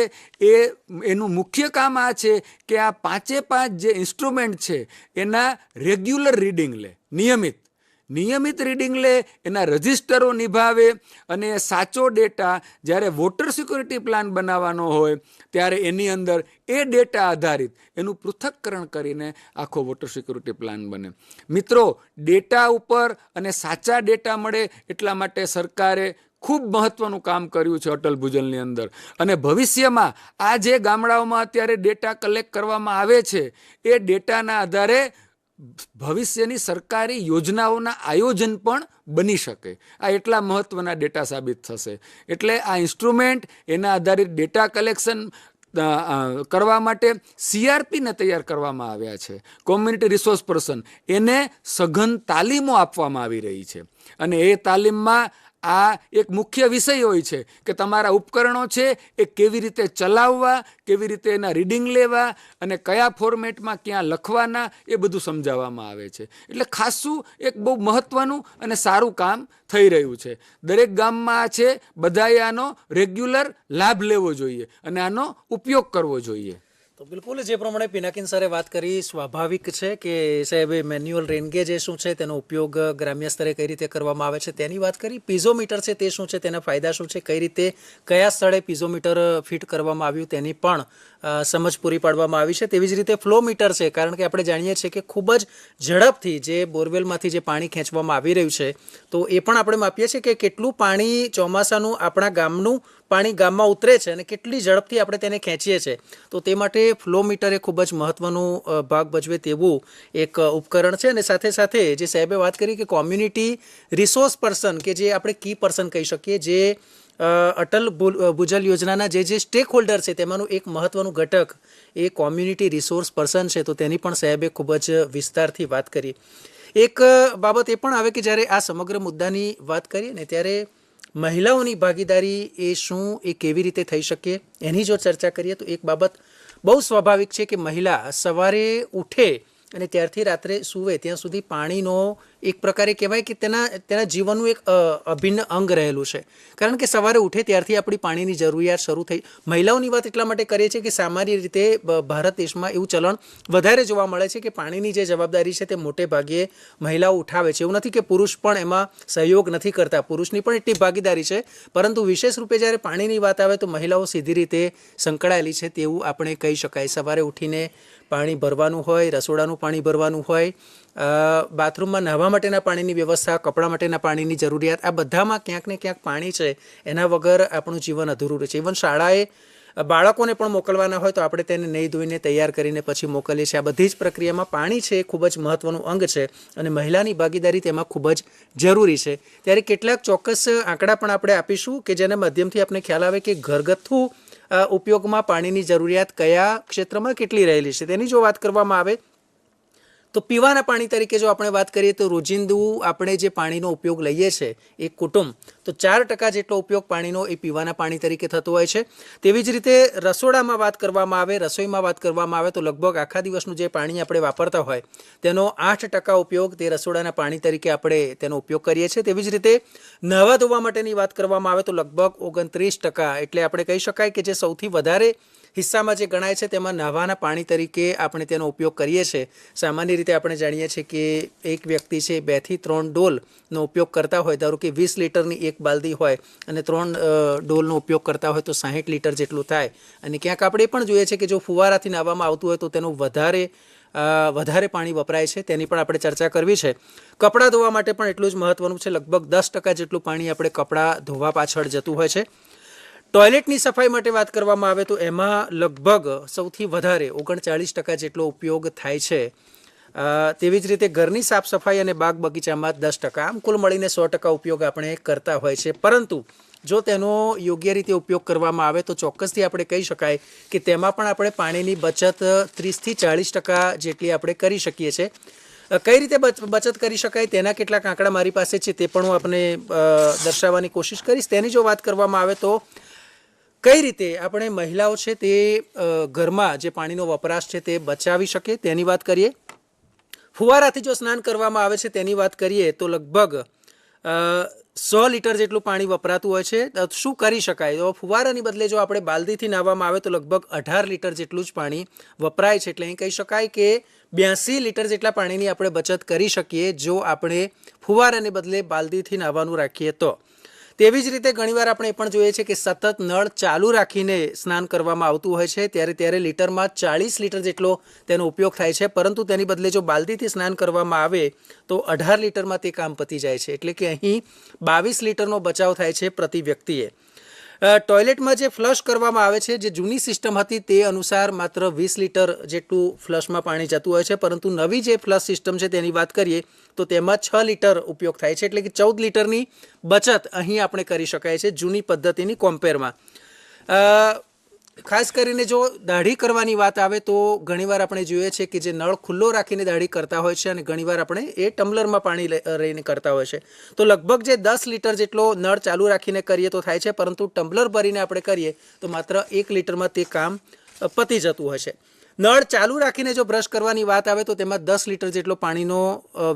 એનું મુખ્ય કામ આ છે કે આ 5 જે ઇન્સ્ટ્રુમેન્ટ છે એના રેગ્યુલર રીડિંગ લે, નિયમિત રીડિંગ લે, એના રજિસ્ટરો નિભાવે, અને સાચો ડેટા જ્યારે વોટર સિક્યુરિટી પ્લાન બનાવવાનો હોય ત્યારે એની અંદર એ ડેટા આધારિત એનું પૃથક્કરણ કરીને આખો વોટર સિક્યુરિટી પ્લાન બને. મિત્રો, ડેટા ઉપર અને સાચા ડેટા મળે એટલા માટે સરકારે ખૂબ મહત્વનું કામ કર્યું છે અટલ ભૂજલની અંદર. અને ભવિષ્યમાં આ જે ગામડાઓમાં અત્યારે ડેટા કલેક્ટ કરવામાં આવે છે એ ડેટાના આધારે ભવિષ્યની સરકારી યોજનાઓના આયોજન પણ બની શકે. આ એટલા મહત્વના ડેટા સાબિત થશે. એટલે આ ઇન્સ્ટ્રુમેન્ટ, એના આધારિત ડેટા કલેક્શન કરવા માટે CRPને તૈયાર કરવામાં આવ્યા છે. કોમ્યુનિટી રિસોર્સ પર્સન, એને સઘન તાલીમો આપવામાં આવી રહી છે. અને એ તાલીમમાં આ એક મુખ્ય વિષય હોય છે કે તમારા ઉપકરણો છે એ કેવી રીતે ચલાવવા, કેવી રીતે એના રીડિંગ લેવા અને કયા ફોર્મેટમાં ક્યાં લખવાના, એ બધું સમજાવવામાં આવે છે. એટલે ખાસું એક બહુ મહત્વનું અને સારું કામ થઈ રહ્યું છે. દરેક ગામમાં આ છે, બધાએ આનો રેગ્યુલર લાભ લેવો જોઈએ અને આનો ઉપયોગ કરવો જોઈએ. તો બિલકુલ જે પ્રમાણે પિનાકિન સરે વાત કરી, સ્વાભાવિક છે કે સાહેબે મેન્યુઅલ રેનગેજ એ શું છે, તેનો ઉપયોગ ગ્રામ્ય સ્તરે કઈ રીતે કરવામાં આવે છે તેની વાત કરી. પીઝોમીટર છે તે શું છે, તેના ફાયદા શું છે, કઈ રીતે કયા સ્થળે પીઝોમીટર ફિટ કરવામાં આવ્યું તેની પણ સમજ પૂરી પાડવામાં આવી છે. તેવી જ રીતે ફ્લો મીટર છે, કારણ કે આપણે જાણીએ છીએ કે ખૂબ જ ઝડપથી જે બોરવેલમાંથી જે પાણી ખેંચવામાં આવી રહ્યું છે, તો એ પણ આપણે માપીએ છીએ કે કેટલું પાણી ચોમાસાનું આપણા ગામનું પાણી ગામમાં ઉતરે છે અને કેટલી ઝડપથી આપણે તેને ખેંચીએ છીએ. તો તે માટે ફ્લો મીટર એ ખૂબ જ મહત્ત્વનું ભાગ ભજવે તેવું એક ઉપકરણ છે. અને સાથે સાથે જે સાહેબે વાત કરી કે કોમ્યુનિટી રિસોર્સ પર્સન કે જે આપણે કી પર્સન કહી શકીએ, જે અટલ ભૂજલ યોજનાના જે સ્ટેક હોલ્ડર છે તેમાંનું એક મહત્ત્વનું ઘટક એ કોમ્યુનિટી રિસોર્સ પર્સન છે. તો તેની પણ સાહેબે ખૂબ જ વિસ્તારથી વાત કરી. એક બાબત એ પણ આવે કે જ્યારે આ સમગ્ર મુદ્દાની વાત કરીએ ને ત્યારે મહિલાઓની ભાગીદારી એ શું, એ કેવી રીતે થઈ શકે એની જો ચર્ચા કરીએ તો એક બાબત બહુ સ્વાભાવિક છે કે મહિલા સવારે ઉઠે અને ત્યારથી રાત્રે સૂવે ત્યાં સુધી પાણીનો એક પ્રકારે કહેવાય કે તેના જીવનનું એક અભિન્ન અંગ રહેલું છે. કારણ કે સવારે ઉઠે ત્યારથી આપણી પાણીની જરૂરિયાત શરૂ થઈ. મહિલાઓની વાત એટલા માટે કરીએ છીએ કે સામાન્ય રીતે ભારત દેશમાં એવું ચલણ વધારે જોવા મળે છે કે પાણીની જે જવાબદારી છે તે મોટે ભાગે મહિલાઓ ઉઠાવે છે. એવું નથી કે પુરુષ પણ એમાં સહયોગ નથી કરતા, પુરુષની પણ એટલી ભાગીદારી છે, પરંતુ વિશેષ રૂપે જ્યારે પાણીની વાત આવે તો મહિલાઓ સીધી રીતે સંકળાયેલી છે તેવું આપણે કહી શકાય. સવારે ઉઠીને પાણી ભરવાનું હોય, રસોડાનું પાણી ભરવાનું હોય, બાથરૂમમાં નહાવા માટેના પાણીની વ્યવસ્થા, કપડાં માટેના પાણીની જરૂરિયાત, આ બધામાં ક્યાંક ને ક્યાંક પાણી છે એના વગર આપણું જીવન અધૂરું રહે છે. ઇવન શાળાએ બાળકોને પણ મોકલવાના હોય તો આપણે તેને નહીં ધોઈને તૈયાર કરીને પછી મોકલીએ છીએ. આ બધી જ પ્રક્રિયામાં પાણી છે એ ખૂબ જ મહત્ત્વનું અંગ છે અને મહિલાની ભાગીદારી તેમાં ખૂબ જ જરૂરી છે. ત્યારે કેટલાક ચોક્કસ આંકડા પણ આપણે આપીશું કે જેના માધ્યમથી આપણે ખ્યાલ આવે કે ઘરગથ્થુ ઉપયોગમાં પાણીની જરૂરિયાત કયા ક્ષેત્રમાં કેટલી રહેલી છે. તેની જો વાત કરવામાં આવે તો પીવાના પાણી તરીકે જો આપણે વાત કરીએ તો રોજિંદુ આપણે જે પાણીનો ઉપયોગ લઈએ છીએ એક કુટુંબ, તો 4% જેટલો ઉપયોગ પાણીનો એ પીવાના પાણી તરીકે થતો હોય છે. તેવી જ રીતે રસોડામાં વાત કરવામાં આવે, રસોઈમાં વાત કરવામાં આવે તો લગભગ આખા દિવસનું જે પાણી આપણે વાપરતા હોય તેનો 8% ઉપયોગ તે રસોડાના પાણી તરીકે આપણે તેનો ઉપયોગ કરીએ છીએ. તેવી જ રીતે નહાવા ધોવા માટેની વાત કરવામાં આવે તો લગભગ 29%, એટલે આપણે કહી શકાય કે જે સૌથી વધારે હિસ્સામાં જે ગણાય છે તેમાં નહાવાના પાણી તરીકે આપણે તેનો ઉપયોગ કરીએ છીએ. સામાન્ય રીતે આપણે જાણીએ છીએ કે એક વ્યક્તિ છે 2 થી 3 ડોલનો ઉપયોગ કરતા હોય, ધારો કે 20 લીટરની એક બાલદી હોય અને 3 ડોલનો ઉપયોગ કરતા હોય તો 60 લીટર જેટલું થાય. અને ક્યાંક આપણે એ પણ જોઈએ છે કે જો ફુવારાથી નાહવામાં આવતું હોય તો તેનું વધારે પાણી વપરાય છે, તેની પણ આપણે ચર્ચા કરવી છે. કપડાં ધોવા માટે પણ એટલું જ મહત્ત્વનું છે, લગભગ 10% જેટલું પાણી આપણે કપડાં ધોવા પાછળ જતું હોય છે. ટોયલેટની સફાઈ માટે વાત કરવામાં આવે તો એમાં લગભગ સૌથી વધારે 39% જેટલો ઉપયોગ થાય છે. તેવી જ રીતે ઘરની સાફ સફાઈ અને બાગ બગીચામાં 10%, આમ કુલ મળીને 100% ઉપયોગ આપણે કરતા હોય છે. પરંતુ જો તેનો યોગ્ય રીતે ઉપયોગ કરવામાં આવે તો ચોક્કસથી આપણે કહી શકાય કે તેમાં પણ આપણે પાણીની બચત 30 થી 40% જેટલી આપણે કરી શકીએ છીએ. કઈ રીતે બચત કરી શકાય તેના કેટલાક આંકડા મારી પાસે છે, તે પણ હું આપને દર્શાવવાની કોશિશ કરીશ. તેની જો વાત કરવામાં આવે તો કઈ રીતે આપણે મહિલાઓ છે તે ઘરમાં જે પાણીનો વપરાશ છે તે બચાવી શકે તેની વાત કરીએ. ફુવારાથી જો સ્નાન કરવામાં આવે છે તેની વાત કરીએ તો લગભગ 100 લીટર જેટલું પાણી વપરાતું હોય છે. શું કરી શકાય? તો ફુવારાની બદલે જો આપણે બાલદીથી નાહવામાં આવે તો લગભગ 18 લીટર જેટલું જ પાણી વપરાય છે. એટલે અહીં કહી શકાય કે 82 લીટર જેટલા પાણીની આપણે બચત કરી શકીએ જો આપણે ફુવારાને બદલે બાલદીથી નાહવાનું રાખીએ તો. તેવી જ રીતે ઘણીવાર આપણે એ પણ જોઈએ છે કે સતત નળ ચાલુ રાખીને સ્નાન કરવામાં આવતું હોય છે, ત્યારે લીટરમાં 40 લીટર જેટલો તેનો ઉપયોગ થાય છે. પરંતુ તેની બદલે જો બાલદીથી સ્નાન કરવામાં આવે તો 18 લીટરમાં તે કામ પતી જાય છે. એટલે કે અહીં 22 લીટરનો બચાવ થાય છે પ્રતિ વ્યક્તિએ. ટોયલેટમાં જે ફ્લશ કરવામાં આવે છે, જે જૂની સિસ્ટમ હતી તે અનુસાર માત્ર 20 લીટર જેટલું ફ્લશમાં પાણી જતું હોય છે, પરંતુ નવી જે ફ્લશ સિસ્ટમ છે તેની વાત કરીએ તો તેમાં 6 લીટર ઉપયોગ થાય છે. એટલે કે 14 લીટરની બચત અહીં આપણે કરી શકાય છે જૂની પદ્ધતિની કોમ્પેરમાં. ખાસ કરીને જો દાઢી કરવાની વાત આવે તો ઘણીવાર આપણે જોઈએ છે કે જે નળ ખુલ્લો રાખીને દાઢી કરતા હોય છે અને ઘણીવાર આપણે એ ટમ્બલરમાં પાણી લઈને કરતા હોય છે. તો લગભગ જે 10 લીટર જેટલો નળ ચાલુ રાખીને કરીએ તો થાય છે, પરંતુ ટમ્બલર ભરીને આપણે કરીએ તો માત્ર 1 લીટરમાં તે કામ પતી જતું હોય છે. નળ ચાલુ રાખીને જો બ્રશ કરવાની વાત આવે તો તેમાં 10 લીટર જેટલો પાણીનો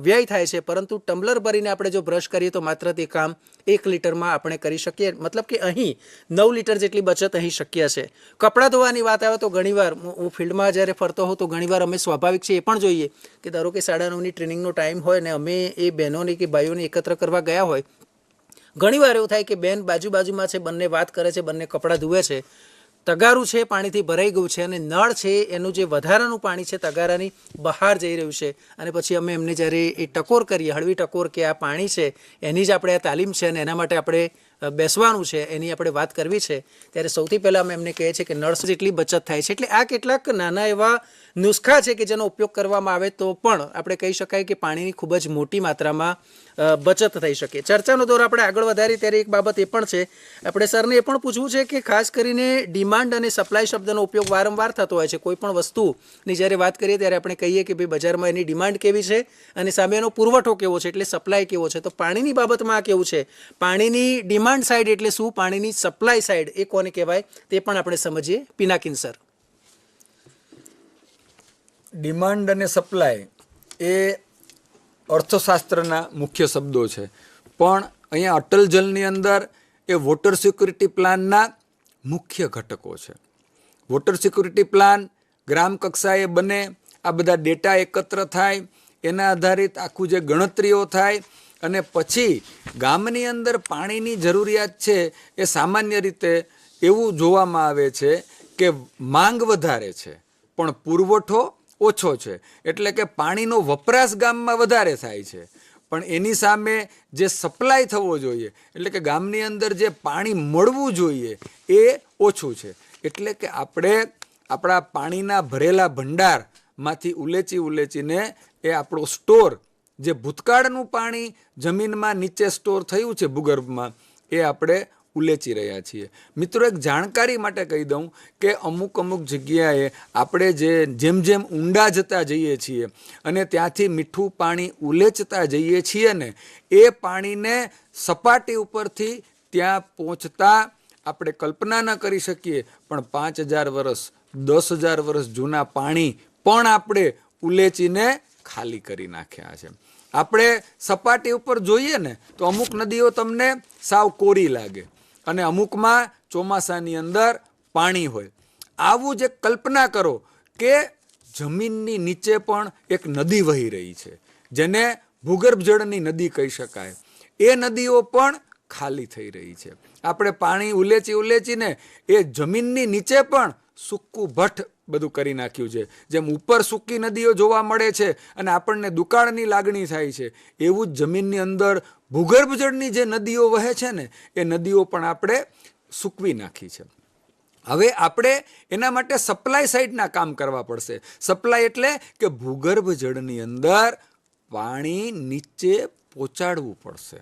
વ્યય થાય છે, પરંતુ ટમ્બલર ભરીને આપણે જો બ્રશ કરીએ તો માત્ર તે કામ 1 લીટરમાં આપણે કરી શકીએ. મતલબ કે અહીં 9 લીટર જેટલી બચત અહીં શક્ય છે. કપડાં ધોવાની વાત આવે તો ઘણીવાર હું ફિલ્ડમાં જ્યારે ફરતો હોઉં તો ઘણીવાર અમે સ્વાભાવિક છે એ પણ જોઈએ કે ધારો કે 9:30ની ટ્રેનિંગનો ટાઈમ હોય ને અમે એ બહેનોને કે ભાઈઓને એકત્ર કરવા ગયા હોય, ઘણીવાર એવું થાય કે બેન બાજુમાં છે, બંને વાત કરે છે, બંને કપડાં ધુએ છે, તગારું છે પાણીથી ભરાઈ ગયું છે અને નળ છે એનું જે વધારાનું પાણી છે તગારાની બહાર જઈ રહ્યું છે. અને પછી અમે એમને જ્યારે એ ટકોર કરીએ, હળવી ટકોર કે આ પાણી છે એની જ આપણે આ તાલીમ છે અને એના માટે આપણે બેસવાનું છે એની આપણે વાત કરવી છે, ત્યારે સૌથી પહેલાં અમે એમને કહીએ છીએ કે નળ જેટલી બચત થાય છે. એટલે આ કેટલાક નાના એવા નુસ્ખા છે કે જેનો ઉપયોગ કરવામાં આવે તો પણ આપણે કહી શકાય કે પાણીની ખૂબ જ મોટી માત્રામાં બચત થઈ શકે. ચર્ચાનો દોર આપણે આગળ વધારી ત્યારે એક બાબત એ પણ છે, આપણે સરને એ પણ પૂછવું છે કે ખાસ કરીને ડિમાન્ડ અને સપ્લાય શબ્દનો ઉપયોગ વારંવાર થતો હોય છે. કોઈ પણ વસ્તુની જ્યારે વાત કરીએ ત્યારે આપણે કહીએ કે ભાઈ બજારમાં એની ડિમાન્ડ કેવી છે અને સામે એનો પુરવઠો કેવો છે, એટલે સપ્લાય કેવો છે. તો પાણીની બાબતમાં આ કેવું છે? પાણીની ડિમાન્ડ સાઈડ એટલે શું, પાણીની સપ્લાય સાઈડ એ કોને કહેવાય તે પણ આપણે સમજીએ. પિનાકિન સર. ડિમાન્ડ અને સપ્લાય એ અર્થશાસ્ત્રના મુખ્ય શબ્દો છે, પણ અહીંયા અટલ જલની અંદર એ વોટર સિક્યુરિટી પ્લાનના મુખ્ય ઘટકો છે. વોટર સિક્યુરિટી પ્લાન ગ્રામ કક્ષાએ બને, આ બધા ડેટા એકત્ર થાય, એના આધારિત આખું જે ગણતરીઓ થાય અને પછી ગામની અંદર પાણીની જરૂરિયાત છે એ સામાન્ય રીતે એવું જોવામાં આવે છે કે માંગ વધારે છે પણ પુરવઠો ઓછો છે, એટલે કે પાણીનો વપરાશ ગામમાં વધારે થાય છે પણ એની સામે જે સપ્લાય થવો જોઈએ, એટલે કે ગામની અંદર જે પાણી મળવું જોઈએ એ ઓછું છે. એટલે કે આપણે આપણા પાણીના ભરેલા ભંડારમાંથી ઉલેચીને એ આપણો સ્ટોર, જે ભૂતકાળનું પાણી જમીનમાં નીચે સ્ટોર થયું છે ભૂગર્ભમાં, એ આપણે ઉલેચી રહ્યા છીએ. મિત્રો, એક જાણકારી માટે કહી દઉં કે અમુક જગ્યાએ આપણે જેમ ઊંડા જતા જઈએ છીએ અને ત્યાંથી મીઠું પાણી ઉલેચતા જઈએ છીએ ને, એ પાણીને સપાટી ઉપરથી ત્યાં પહોંચતા આપણે કલ્પના ન કરી શકીએ, પણ 5000 વર્ષ 10,000 વર્ષ જૂના પાણી પણ આપણે ઉલેચીને ખાલી કરી નાખ્યા છે. આપણે સપાટી ઉપર જોઈએ ને તો અમુક નદીઓ તમને સાવ કોરી લાગે અને અમુકમાં ચોમાસાની અંદર પાણી હોય. આવું જ કલ્પના કરો કે જમીનની નીચે પણ એક નદી વહી રહી છે, જેને ભૂગર્ભ જળની નદી કહી શકાય. એ નદીઓ પણ ખાલી થઈ રહી છે. આપણે પાણી ઉલેચીને એ જમીનની નીચે પણ સૂકું ભઠ્ઠ બધું કરી નાખ્યું છે. જેમ ઉપર સૂકી નદીઓ જોવા મળે છે અને આપણને દુકાળની લાગણી થાય છે, એવું જ જમીનની અંદર ભૂગર્ભ જળની જે નદીઓ વહે છે ને, એ નદીઓ પણ આપણે સૂકવી નાખી છે. હવે આપણે એના માટે સપ્લાય સાઈડના કામ કરવા પડશે. સપ્લાય એટલે કે ભૂગર્ભ જળની અંદર પાણી નીચે પહોંચાડવું પડશે.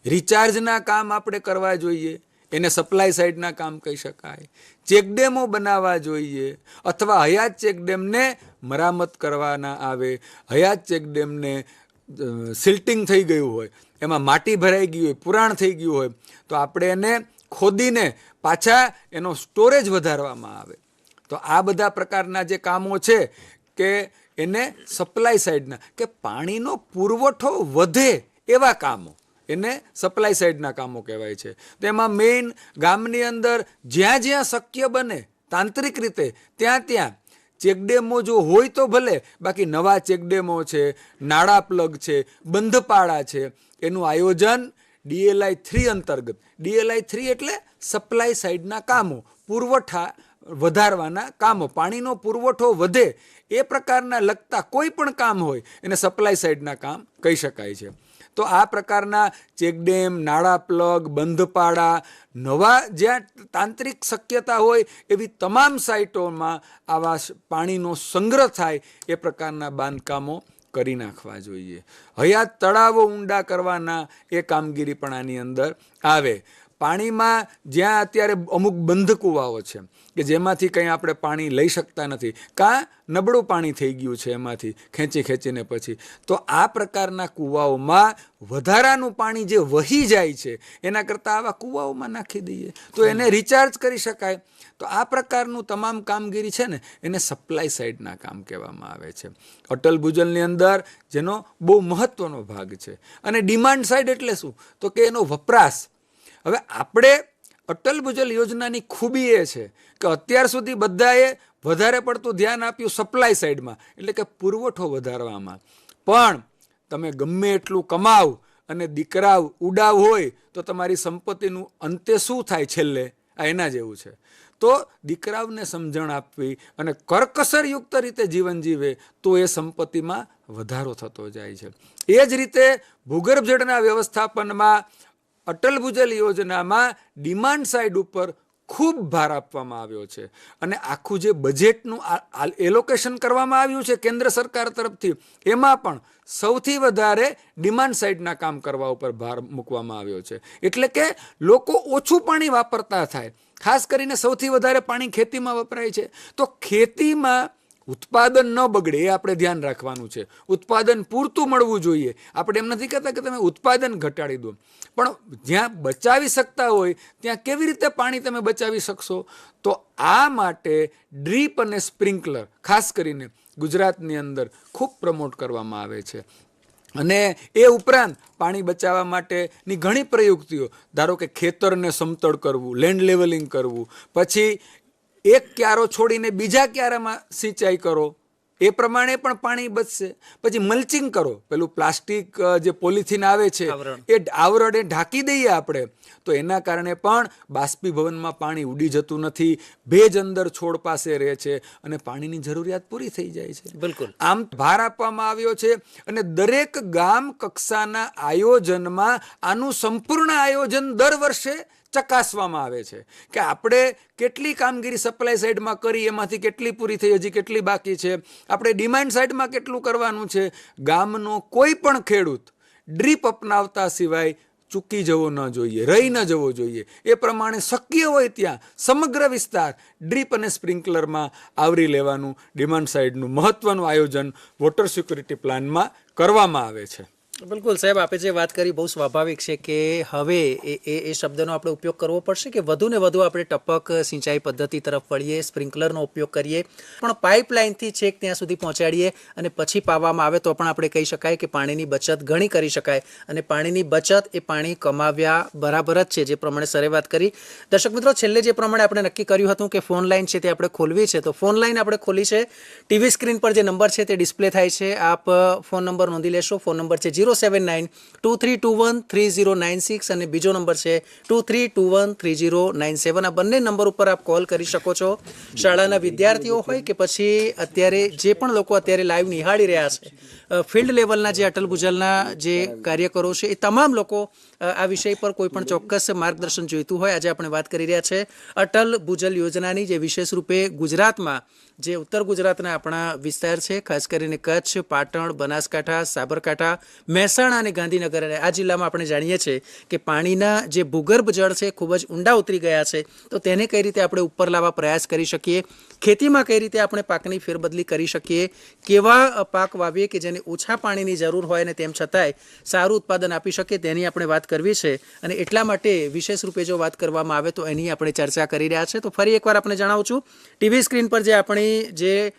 રિચાર્જના કામ આપણે કરવા જોઈએ, એને સપ્લાય સાઈડના કામ કહી શકાય. ચેકડેમો બનાવવા જોઈએ, અથવા હયાત ચેકડેમને મરામત કરવાના આવે. હયાત ચેકડેમને સિલ્ટિંગ થઈ ગયું હોય, એમાં માટી ભરાઈ ગઈ હોય, પુરાણ થઈ ગયું હોય, તો આપણે એને ખોદીને પાછા એનો સ્ટોરેજ વધારવામાં આવે. તો આ બધા પ્રકારના જે કામો છે કે એને સપ્લાય સાઈડના, કે પાણીનો પુરવઠો વધે એવા કામો, એને સપ્લાય સાઈડના કામો કહેવાય છે. તેમાં મેઇન ગામની અંદર જ્યાં શક્ય બને તાંત્રિક રીતે ત્યાં ચેકડેમો જો હોય તો ભલે, બાકી નવા ચેકડેમો છે, નાળા પ્લગ છે, બંધપાળા છે, એનું આયોજન DLI 3 અંતર્ગત. DLI 3 એટલે સપ્લાય સાઈડના કામો, પુરવઠા વધારવાના કામો, પાણીનો પુરવઠો વધે એ પ્રકારના લગતા કોઈ પણ કામ હોય એને સપ્લાય સાઈડના કામ કહી શકાય છે. તો આ પ્રકારના ચેકડેમ, નાળા પ્લગ, બંધપાડા, નવા જ્યાં તાંત્રિક શક્યતા હોય એવી તમામ સાઇટોમાં આવા પાણીનો સંગ્રહ થાય એ પ્રકારના બાંધકામો કરી નાખવા જોઈએ. હયાત તળાવો ઊંડા કરવાના એ કામગીરી પણ આની અંદર આવે. પાણીમાં જ્યાં અત્યારે અમુક બંધ કૂવાઓ છે કે જેમાંથી કંઈ આપણે પાણી લઈ શકતા નથી, કાં નબળું પાણી થઈ ગયું છે એમાંથી ખેંચીને પછી, તો આ પ્રકારના કૂવાઓમાં વધારાનું પાણી જે વહી જાય છે એના કરતાં આવા કૂવાઓમાં નાખી દઈએ તો એને રિચાર્જ કરી શકાય. તો આ પ્રકારનું તમામ કામગીરી છે ને એને સપ્લાય સાઈડના કામ કહેવામાં આવે છે. અટલ ભૂજલની અંદર જેનો બહુ મહત્વનો ભાગ છે. અને ડિમાન્ડ સાઈડ એટલે શું? તો કે એનો વપરાશ. હવે આપણે અટલ ભૂજલ યોજનાની ખૂબી એ છે કે અત્યાર સુધી બધાએ વધારે પડતું ધ્યાન આપ્યું સપ્લાય સાઈડમાં, એટલે કે પુરવઠો વધારવામાં. પણ તમે ગમે એટલું કમાવ અને દીકરાવ ઉડાવ હોય તો તમારી સંપત્તિનું અંતે શું થાય છેલ્લે? આ એના જેવું છે. તો દીકરાઓને સમજણ આપવી અને કરકસરયુક્ત રીતે જીવન જીવે તો એ સંપત્તિમાં વધારો થતો જાય છે. એ જ રીતે ભૂગર્ભ જળના વ્યવસ્થાપનમાં અટલ ભૂજલ યોજનામાં ડિમાન્ડ સાઇડ ઉપર ખૂબ ભાર આપવામાં આવ્યો છે અને આખું જે બજેટનું એલોકેશન કરવામાં આવ્યું છે કેન્દ્ર સરકાર તરફથી, એમાં પણ સૌથી વધારે ડિમાન્ડ સાઇડના કામ કરવા ઉપર ભાર મૂકવામાં આવ્યો છે. એટલે કે લોકો ઓછું પાણી વાપરતા થાય. ખાસ કરીને સૌથી વધારે પાણી ખેતીમાં વપરાય છે, તો ખેતીમાં ઉત્પાદન ન બગડે એ આપણે ધ્યાન રાખવાનું છે. ઉત્પાદન પૂરતું મળવું જોઈએ. આપણે એમ નથી કહેતા કે તમે ઉત્પાદન ઘટાડી દો, પણ જ્યાં બચાવી શકતા હોય ત્યાં કેવી રીતે પાણી તમે બચાવી શકશો? તો આ માટે ડ્રીપ અને સ્પ્રિંકલર ખાસ કરીને ગુજરાતની અંદર ખૂબ પ્રમોટ કરવામાં આવે છે. અને એ ઉપરાંત પાણી બચાવવા માટેની ઘણી પ્રયુક્તિઓ, ધારો કે ખેતરને સમતળ કરવું, લેન્ડ લેવલિંગ કરવું, પછી એક ક્યારો છોડીને બીજા ક્યારામાં સિંચાઈ કરો, એ પ્રમાણે પણ પાણી બચશે. પછી મલ્ચિંગ કરો, પેલું પ્લાસ્ટિક જે પોલિથીન આવે છે એ આવરણ એ ઢાંકી દઈએ આપણે, તો એના કારણે પણ બાષ્પીભવનમાં પાણી ઉડી જતું નથી, ભેજ અંદર છોડ પાસે રહે છે અને પાણીની જરૂરિયાત પૂરી થઈ જાય છે. બિલકુલ. આમ ભાર આપવામાં આવ્યો છે અને દરેક ગામ કક્ષાના આયોજનમાં આનું સંપૂર્ણ આયોજન દર વર્ષે ચકાસવામાં આવે છે કે આપણે કેટલી કામગીરી સપ્લાય સાઈડમાં કરી, એમાંથી કેટલી પૂરી થઈ, હજી કેટલી બાકી છે, આપણે ડિમાન્ડ સાઈડમાં કેટલું કરવાનું છે. ગામનો કોઈ પણ ખેડૂત ડ્રીપ અપનાવતા સિવાય ચૂકી જવો ન જોઈએ, રહી ન જવો જોઈએ. એ પ્રમાણે શક્ય હોય ત્યાં સમગ્ર વિસ્તાર ડ્રીપ અને સ્પ્રિંકલરમાં આવરી લેવાનું ડિમાન્ડ સાઈડનું મહત્વનું આયોજન વોટર સિક્યુરિટી પ્લાનમાં કરવામાં આવે છે. બિલકુલ સાહેબ, આપે જે વાત કરી બહુ સ્વાભાવિક છે કે હવે એ શબ્દનો આપણે ઉપયોગ કરવો પડશે કે વધુ ને વધુ આપણે ટપક સિંચાઈ પદ્ધતિ તરફ વળીએ, સ્પ્રિંકલરનો ઉપયોગ કરીએ, પણ પાઇપલાઇનથી છેક ત્યાં સુધી પહોંચાડીએ અને પછી પાવામાં આવે તો પણ આપણે કહી શકાય કે પાણીની બચત ઘણી કરી શકાય. અને પાણીની બચત એ પાણી કમાવ્યા બરાબર જ છે, જે પ્રમાણે સરે વાત કરી. દર્શક મિત્રો, છેલ્લે જે પ્રમાણે આપણે નક્કી કર્યું હતું કે ફોન લાઈન છે તે આપણે ખોલવી છે, તો ફોન લાઈન આપણે ખોલી છે. ટીવી સ્ક્રીન પર જે નંબર છે તે ડિસ્પ્લે થાય છે, આપ ફોન નંબર નોંધી લેશો. ફોન નંબર છે 07923213096 અને બીજો નંબર છે 23213097. આ બંને નંબર ઉપર આપ કોલ કરી શકો છો. શાળાના વિદ્યાર્થીઓ હોય કે પછી અત્યારે જે પણ લોકો અત્યારે લાઈવ નિહાળી રહ્યા છે, ફિલ્ડ લેવલના જે અટલ ભૂજલના જે કાર્યકરો છે, એ તમામ લોકો આ વિષય પર કોઈ પણ ચોક્કસ માર્ગદર્શન જોઈતું હોય. આજે આપણે વાત કરી રહ્યા છે અટલ ભૂજલ યોજનાની, જે વિશેષ રૂપે ગુજરાતમાં જે ઉત્તર ગુજરાતના આપણા વિસ્તાર છે, ખાસ કરીને કચ્છ, પાટણ, બનાસકાંઠા, સાબરકાંઠા, મહેસાણા અને ગાંધીનગર, અને આ જિલ્લામાં આપણે જાણીએ છીએ કે પાણીના જે ભૂગર્ભ જળ છે ખૂબ જ ઊંડા ઉતરી ગયા છે. તો તેને કઈ રીતે આપણે ઉપર લાવવા પ્રયાસ કરી શકીએ, ખેતીમાં કઈ રીતે આપણે પાકની ફેરબદલી કરી શકીએ, કેવા પાક વાવીએ કે જેને ઓછા પાણીની જરૂર હોય અને તેમ છતાંય સારું ઉત્પાદન આપી શકે, તેની આપણે વાત કરવી છે. અને એટલા માટે વિશેષ રૂપે જો વાત કરવામાં આવે તો એની આપણે ચર્ચા કરી રહ્યા છે. તો ફરી એકવાર આપણે જણાવું છું, ટીવી સ્ક્રીન પર જે આપણી જે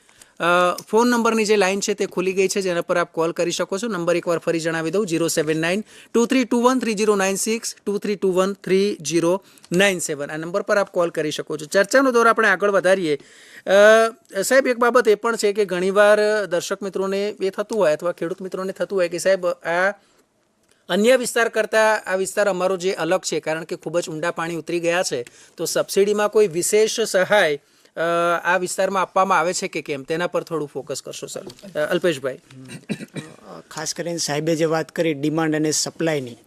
ફોન નંબરની જે લાઈન છે તે ખુલી ગઈ છે, જેના પર આપ કોલ કરી શકો છો. નંબર એકવાર ફરી જણાવી દઉં, 07923213096, 23213097. આ નંબર પર આપ કોલ કરી શકો છો. ચર્ચાનો દોર આપણે આગળ વધારીએ. સાહેબ, એક બાબત એ પણ છે કે ઘણીવાર દર્શક મિત્રોને એ થતું હોય અથવા ખેડૂત મિત્રોને થતું હોય કે સાહેબ આ અન્ય વિસ્તાર કરતાં આ વિસ્તાર અમારો જે અલગ છે, કારણ કે ખૂબ જ ઊંડા પાણી ઉતરી ગયા છે, તો સબસિડીમાં કોઈ વિશેષ સહાય આ વિસ્તારમાં આપવામાં આવે છે કે કેમ, તેના પર થોડું ફોકસ કરશો સર. અલ્પેશભાઈ. ખાસ કરીને સાહેબે જે વાત કરી ડિમાન્ડ અને સપ્લાયની,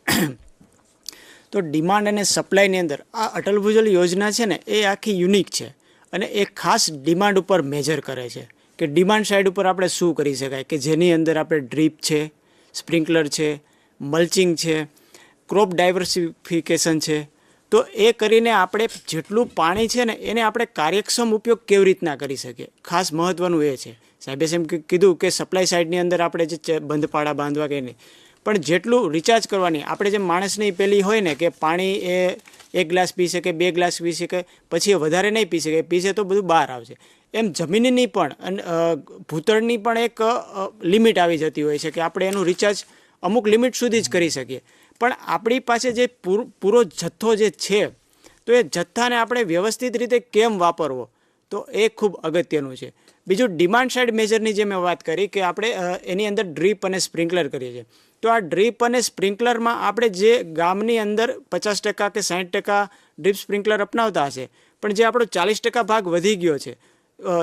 તો ડિમાન્ડ અને સપ્લાયની અંદર આ અટલ ભૂજલ યોજના છે ને એ આખી યુનિક છે અને એ ખાસ ડિમાન્ડ ઉપર મેજર કરે છે કે ડિમાન્ડ સાઇડ ઉપર આપણે શું કરી શકાય, કે જેની અંદર આપણે ડ્રીપ છે, સ્પ્રિંકલર છે, મલ્ચિંગ છે, ક્રોપ ડાયવર્સિફિકેશન છે. તો એ કરીને આપણે જેટલું પાણી છે ને એને આપણે કાર્યક્ષમ ઉપયોગ કેવી રીતના કરી શકીએ, ખાસ મહત્ત્વનું એ છે. સાહેબે એમ કીધું કે સપ્લાય સાઇડની અંદર આપણે જે બંધ પાડા બાંધવા કે નહીં, પણ જેટલું રિચાર્જ કરવાની, આપણે જે માણસની પેલી હોય ને કે પાણી એ 1 ગ્લાસ પી શકે, 2 ગ્લાસ પી શકે, પછી વધારે નહીં પી શકે, પીશે તો બધું બહાર આવશે. એમ જમીનની પણ અને ભૂતળની પણ એક લિમિટ આવી જતી હોય છે કે આપણે એનું રિચાર્જ અમુક લિમિટ સુધી જ કરી શકીએ. પણ આપણી પાસે જે પૂરો જથ્થો જે છે, તો એ જથ્થાને આપણે વ્યવસ્થિત રીતે કેમ વાપરવો, તો એ ખૂબ અગત્યનું છે. બીજું ડિમાન્ડ સાઇડ મેજરની જે મેં વાત કરી કે આપણે એની અંદર ડ્રીપ અને સ્પ્રિંકલર કરીએ છીએ, તો આ ડ્રીપ અને સ્પ્રિંકલરમાં આપણે જે ગામની અંદર 50% કે 60% ડ્રીપ સ્પ્રિંકલર અપનાવતા હશે, પણ જે આપણો 40% ભાગ વધી ગયો છે,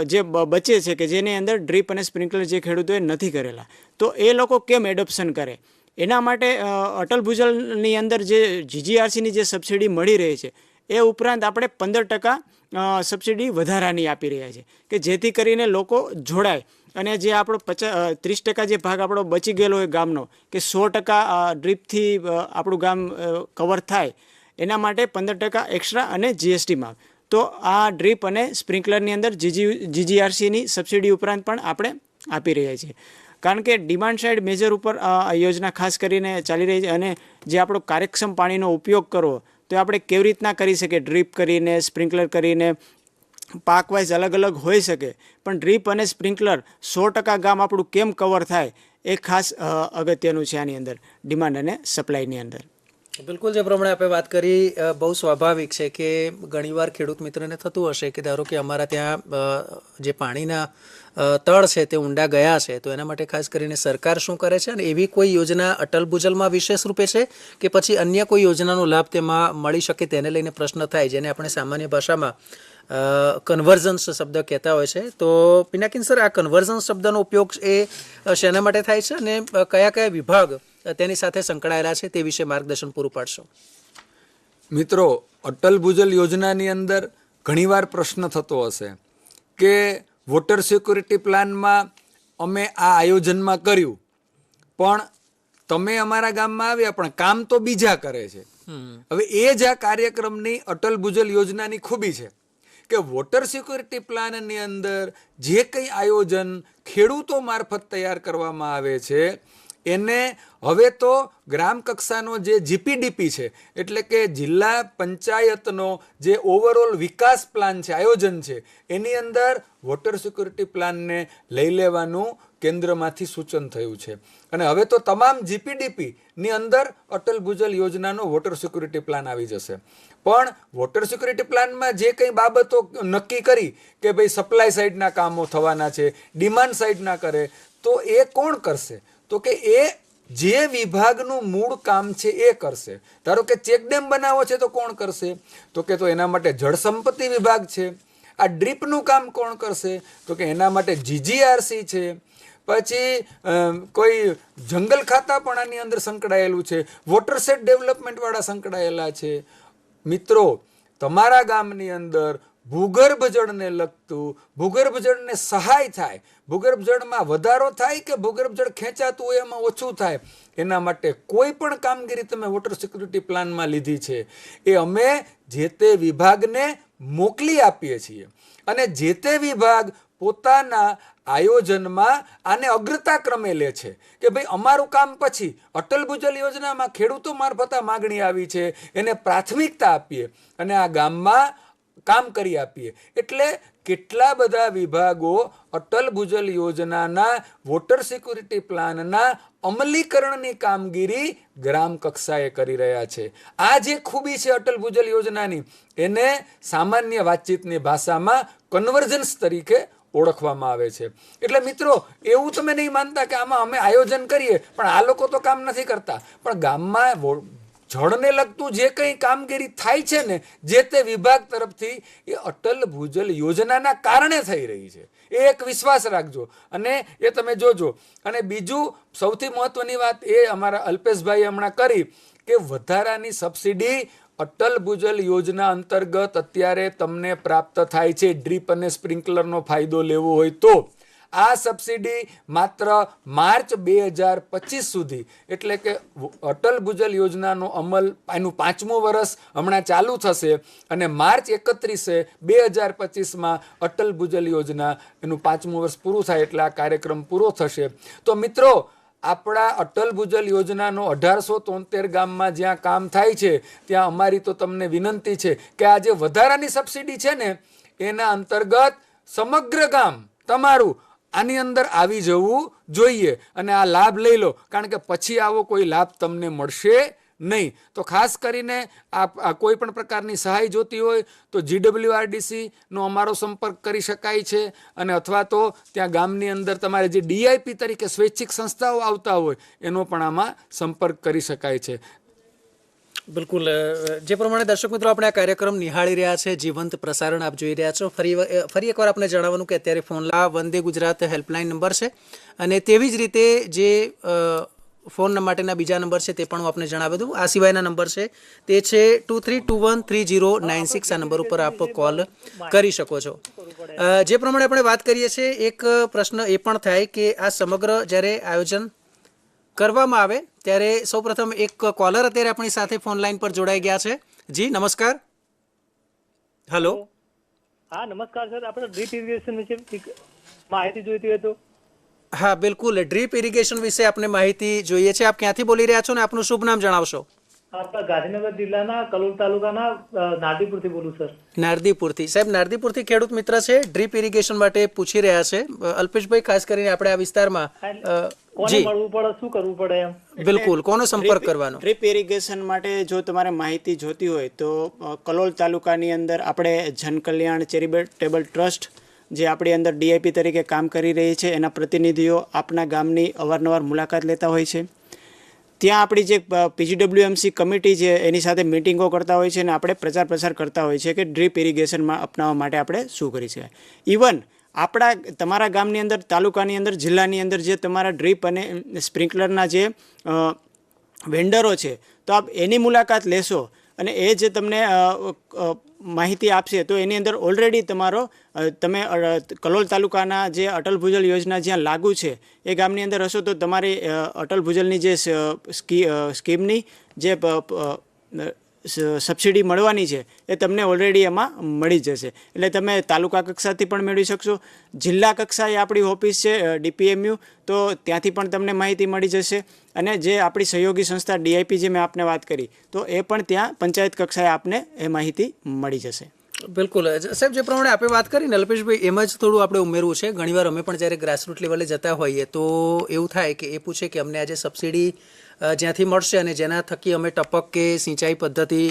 જે બચે છે કે જેની અંદર ડ્રીપ અને સ્પ્રિંકલર જે ખેડૂતોએ નથી કરેલા, તો એ લોકો કેમ એડોપ્શન કરે, એના માટે અટલ ભૂજલની અંદર જે જીજીઆરસીની જે સબસિડી મળી રહી છે એ ઉપરાંત આપણે 15% સબસિડી વધારાની આપી રહ્યા છે કે જેથી કરીને લોકો જોડાય અને જે આપણો 30% જે ભાગ આપણો બચી ગયેલો હોય ગામનો કે 100% ડ્રીપથી આપણું ગામ કવર થાય એના માટે 15% એક્સ્ટ્રા અને જીએસટીમાં. તો આ ડ્રીપ અને સ્પ્રિંકલરની અંદર જીજીઆરસીની સબસિડી ઉપરાંત પણ આપણે આપી રહ્યા છીએ. કારણ કે ડિમાન્ડ સાઇડ મેજર ઉપર આ યોજના ખાસ કરીને ચાલી રહી છે અને જે આપણો કાર્યક્ષમ પાણીનો ઉપયોગ કરવો તો આપણે કેવી રીતના કરી શકીએ, ડ્રીપ કરીને, સ્પ્રિંકલર કરીને, પાક વાઇઝ અલગ અલગ હોઈ શકે, પણ ડ્રીપ અને સ્પ્રિંકલર 100% ગામ આપણું કેમ કવર થાય એ ખાસ અગત્યનું છે આની અંદર, ડિમાન્ડ અને સપ્લાયની અંદર. બિલકુલ, જે પ્રમાણે આપણે વાત કરી બહુ સ્વાભાવિક છે કે ઘણીવાર ખેડૂત મિત્રને થતું હશે કે ધારો કે અમારા ત્યાં જે પાણીના તળ છે તે ઊંડા ગયા છે, તો એના માટે ખાસ કરીને સરકાર શું કરે છે અને એવી કોઈ યોજના અટલ ભૂજલમાં વિશેષ રૂપે છે કે પછી અન્ય કોઈ યોજનાનો લાભ તેમાં મળી શકે તેને લઈને પ્રશ્ન થાય, જેને આપણે સામાન્ય ભાષામાં કન્વર્ઝન્સ શબ્દ કહેતા હોય છે. તો પિનાકિન સર, આ કન્વર્ઝન્સ શબ્દનો ઉપયોગ એ શેના માટે થાય છે અને કયા કયા વિભાગ તેની સાથે સંકળાયેલા છે તે વિશે માર્ગદર્શન પૂરું પાડશો? મિત્રો, અટલ ભૂજલ યોજનાની અંદર ઘણીવાર પ્રશ્ન થતો હશે કે વોટર સિક્યુરિટી પ્લાનમાં અમે આ આયોજનમાં કર્યું પણ તમે અમારા ગામમાં આવ્યા પણ કામ તો બીજા કરે છે. હવે એ જ આ કાર્યક્રમની અટલ ભૂજલ યોજનાની ખૂબી છે કે વોટર સિક્યુરિટી પ્લાનની અંદર જે કંઈ આયોજન ખેડૂતો મારફત તૈયાર કરવામાં આવે છે એને હવે તો ગ્રામ કક્ષાનો જે જીપીડીપી છે એટલે કે જિલ્લા પંચાયતનો જે ઓવરઓલ વિકાસ પ્લાન છે, આયોજન છે, એની અંદર વોટર સિક્યુરિટી પ્લાનને લઈ લેવાનું કેન્દ્રમાંથી સૂચન થયું છે અને હવે તો તમામ જીપીડીપીની અંદર અટલ ભૂજલ યોજનાનો વોટર સિક્યુરિટી પ્લાન આવી જશે. પણ વોટર સિક્યુરિટી પ્લાનમાં જે કંઈ બાબતો નક્કી કરી કે ભાઈ સપ્લાય સાઇડના કામો થવાના છે, ડિમાન્ડ સાઇડના કરે, તો એ કોણ કરશે? તો કે એ જે વિભાગનું મૂળ કામ છે એ કરશે. ધારો કે ચેકડેમ બનાવવો છે તો કોણ કરશે? તો કે તો એના માટે જળ સંપત્તિ વિભાગ છે. આ ડ્રીપનું કામ કોણ કરશે? તો કે એના માટે જીજીઆરસી છે. પછી કોઈ જંગલ ખાતા પણ આની અંદર સંકળાયેલું છે, વોટરસેટ ડેવલપમેન્ટવાળા સંકળાયેલા છે. મિત્રો, તમારા ગામની અંદર ભૂગર્ભ જળને લગતું, ભૂગર્ભ જળને સહાય થાય, ભૂગર્ભ જળમાં વધારો થાય કે ભૂગર્ભ જળ ખેંચાતું હોય એમાં ઓછું થાય, એના માટે કોઈ પણ કામગીરી તમે વોટર સિક્યુરિટી પ્લાનમાં લીધી છે એ અમે જે તે વિભાગને મોકલી આપીએ છીએ અને જે તે વિભાગ પોતાના આયોજનમાં આને અગ્રતા ક્રમે લે છે કે ભાઈ અમારું કામ પછી અટલ ભૂજલ યોજનામાં ખેડૂતો મારફત આ માગણી આવી છે એને પ્રાથમિકતા આપીએ અને આ ગામમાં કામ કરી આપીએ. એટલે કેટલા બધા વિભાગો અટલ ભૂજલ યોજનાના વોટર સિક્યુરિટી પ્લાનના અમલીકરણની કામગીરી ગ્રામ કક્ષાએ કરી રહ્યા છે. આ જે ખૂબી છે અટલ ભૂજલ યોજનાની એને સામાન્ય વાતચીતની ભાષામાં કન્વર્જન્સ તરીકે ઓળખવામાં આવે છે. એટલે મિત્રો, એવું તમે નહીં માનતા કે આમાં અમે આયોજન કરીએ પણ આ લોકો તો કામ નથી કરતા, પણ ગામમાં જળને લગતું જે કંઈ કામગીરી થાય છે ને જે તે વિભાગ તરફથી એ અટલ ભૂજલ યોજનાના કારણે થઈ રહી છે. એ એક વિશ્વાસ રાખજો અને એ તમે જોજો. અને બીજું સૌથી મહત્વની વાત એ અમારા અલ્પેશભાઈ હમણાં કરી કે વધારાની સબસિડી અટલ ભૂજલ યોજના અંતર્ગત અત્યારે તમને પ્રાપ્ત થાય છે. ડ્રીપ અને સ્પ્રિંકલરનો ફાયદો લેવો હોય તો આ સબસિડી માત્ર માર્ચ 2025 સુધી, એટલે કે અટલ ભૂજલ યોજનાનો અમલ એનું 5મું વર્ષ હમણાં ચાલુ થશે અને માર્ચ 31 2025માં અટલ ભૂજલ યોજના એનું 5મું વર્ષ પૂરું થાય એટલે આ કાર્યક્રમ પૂરો થશે. તો મિત્રો, આપણા અટલ ભૂજલ યોજનાનો 1873 ગામમાં જ્યાં કામ થાય છે ત્યાં અમારી તો તમને વિનંતી છે કે આ જે વધારાની સબસિડી છે ને એના અંતર્ગત સમગ્ર ગામ તમારું આની અંદર આવી જવું જોઈએ અને આ લાભ લઈ લો, કારણ કે પછી આવો કોઈ લાભ તમને મળશે નહીં. તો ખાસ કરીને આ કોઈ પણ પ્રકારની સહાય જોતી હોય તો GWRDCનો અમારો સંપર્ક કરી શકાય છે અને અથવા તો ત્યાં ગામની અંદર તમારે જે DIP તરીકે સ્વૈચ્છિક સંસ્થાઓ આવતા હોય એનો પણ આમાં સંપર્ક કરી શકાય છે. બિલકુલ, જે પ્રમાણે દર્શક મિત્રો આપણે આ કાર્યક્રમ નિહાળી રહ્યા છે, જીવંત પ્રસારણ આપ જોઈ રહ્યા છો. ફરી એકવાર આપણે જણાવવાનું કે અત્યારે ફોન લા વંદે ગુજરાત હેલ્પલાઇન નંબર છે અને તેવી જ રીતે જે ફોન માટેના બીજા નંબર છે તે પણ હું આપને જણાવી દઉં. આ સિવાયના નંબર છે તે છે 23213096. આ નંબર ઉપર આપ કોલ કરી શકો છો. જે પ્રમાણે આપણે વાત કરીએ છીએ, એક પ્રશ્ન એ પણ થાય કે આ સમગ્ર જ્યારે આયોજન કરવામાં આવે ત્યારે સૌપ્રથમ એક કોલર અત્યારે આપણી સાથે ફોન લાઈન પર જોડાઈ ગયા છે. જી નમસ્કાર. હેલો. હા નમસ્કાર સર, આપણે ડ્રીપ ઇરિગેશન વિશે માહિતી જોઈતી હોય તો. હા બિલકુલ, ડ્રીપ ઇરિગેશન વિશે આપને માહિતી જોઈએ છે. આપ ક્યાંથી બોલી રહ્યા છો ને આપનું શુભ નામ જણાવશો? આપણા ગાંધીનગર જિલ્લાના કલોલ તાલુકાના નારદીપુરથી બોલું સર. નારદીપુરથી. સાહેબ, નારદીપુરથી ખેડૂત મિત્ર છે, ડ્રીપ ઇરિગેશન માટે પૂછી રહ્યા છે. અલ્પેશભાઈ, ખાસ કરીને આપણે આ વિસ્તારમાં કોને મળવું પડે, શું કરવું પડે એમ? બિલકુલ, કોનો સંપર્ક કરવાનો? ડ્રીપ ઇરિગેશન માટે જો તમારે માહિતી જોતી હોય તો કલોલ તાલુકાની અંદર આપણે જનકલ્યાણ ચેરિટેબલ ટ્રસ્ટ જે આપણી અંદર ડીઆઈપી તરીકે કામ કરી રહી છે, એના પ્રતિનિધિઓ આપના ગામની અવારનવાર મુલાકાત લેતા હોય છે. ત્યાં આપણી જે પીજીડબ્લ્યુએમસી કમિટી છે એની સાથે મિટિંગો કરતા હોય છે અને આપણે પ્રચાર પ્રસાર કરતા હોય છે કે ડ્રીપ ઇરિગેશનમાં અપનાવવા માટે આપણે શું કરી શકાય. ઇવન તમારા ગામની અંદર, તાલુકાની અંદર, જિલ્લાની અંદર જે તમારા ડ્રીપ અને સ્પ્રિંકલરના જે વેન્ડરો છે તો આપ એની મુલાકાત લેશો અને એ જે તમને માહિતી આપશે તો એની અંદર ઓલરેડી તમે કલોલ તાલુકાના જે અટલ ભૂજલ યોજના જ્યાં લાગુ છે એ ગામની અંદર હશો તો તમારી અટલ ભૂજલની જે સ્કીમની જે સબસિડી મળવાની છે એ તમને ઓલરેડી એમાં મળી જશે. એટલે તમે તાલુકા કક્ષાથી પણ મેળવી શકશો. જિલ્લા કક્ષાએ આપણી ઓફિસ છે ડીપીએમયુ, તો ત્યાંથી પણ તમને માહિતી મળી જશે. અને જે આપણી સહયોગી સંસ્થા ડીઆઈપી જે મેં આપને વાત કરી તો એ પણ ત્યાં પંચાયત કક્ષાએ આપને એ માહિતી મળી જશે. બિલકુલ સાહેબ, જે પ્રમાણે આપણે વાત કરીને અલ્પેશભાઈ, એમાં જ થોડું આપણે ઉમેરવું છે. ઘણીવાર અમે પણ જ્યારે ગ્રાસરૂટ લેવલે જતા હોઈએ તો એવું થાય કે એ પૂછે કે અમને આજે સબસિડી જ્યાંથી મળશે અને જેના થકી અમે ટપક કે સિંચાઈ પદ્ધતિ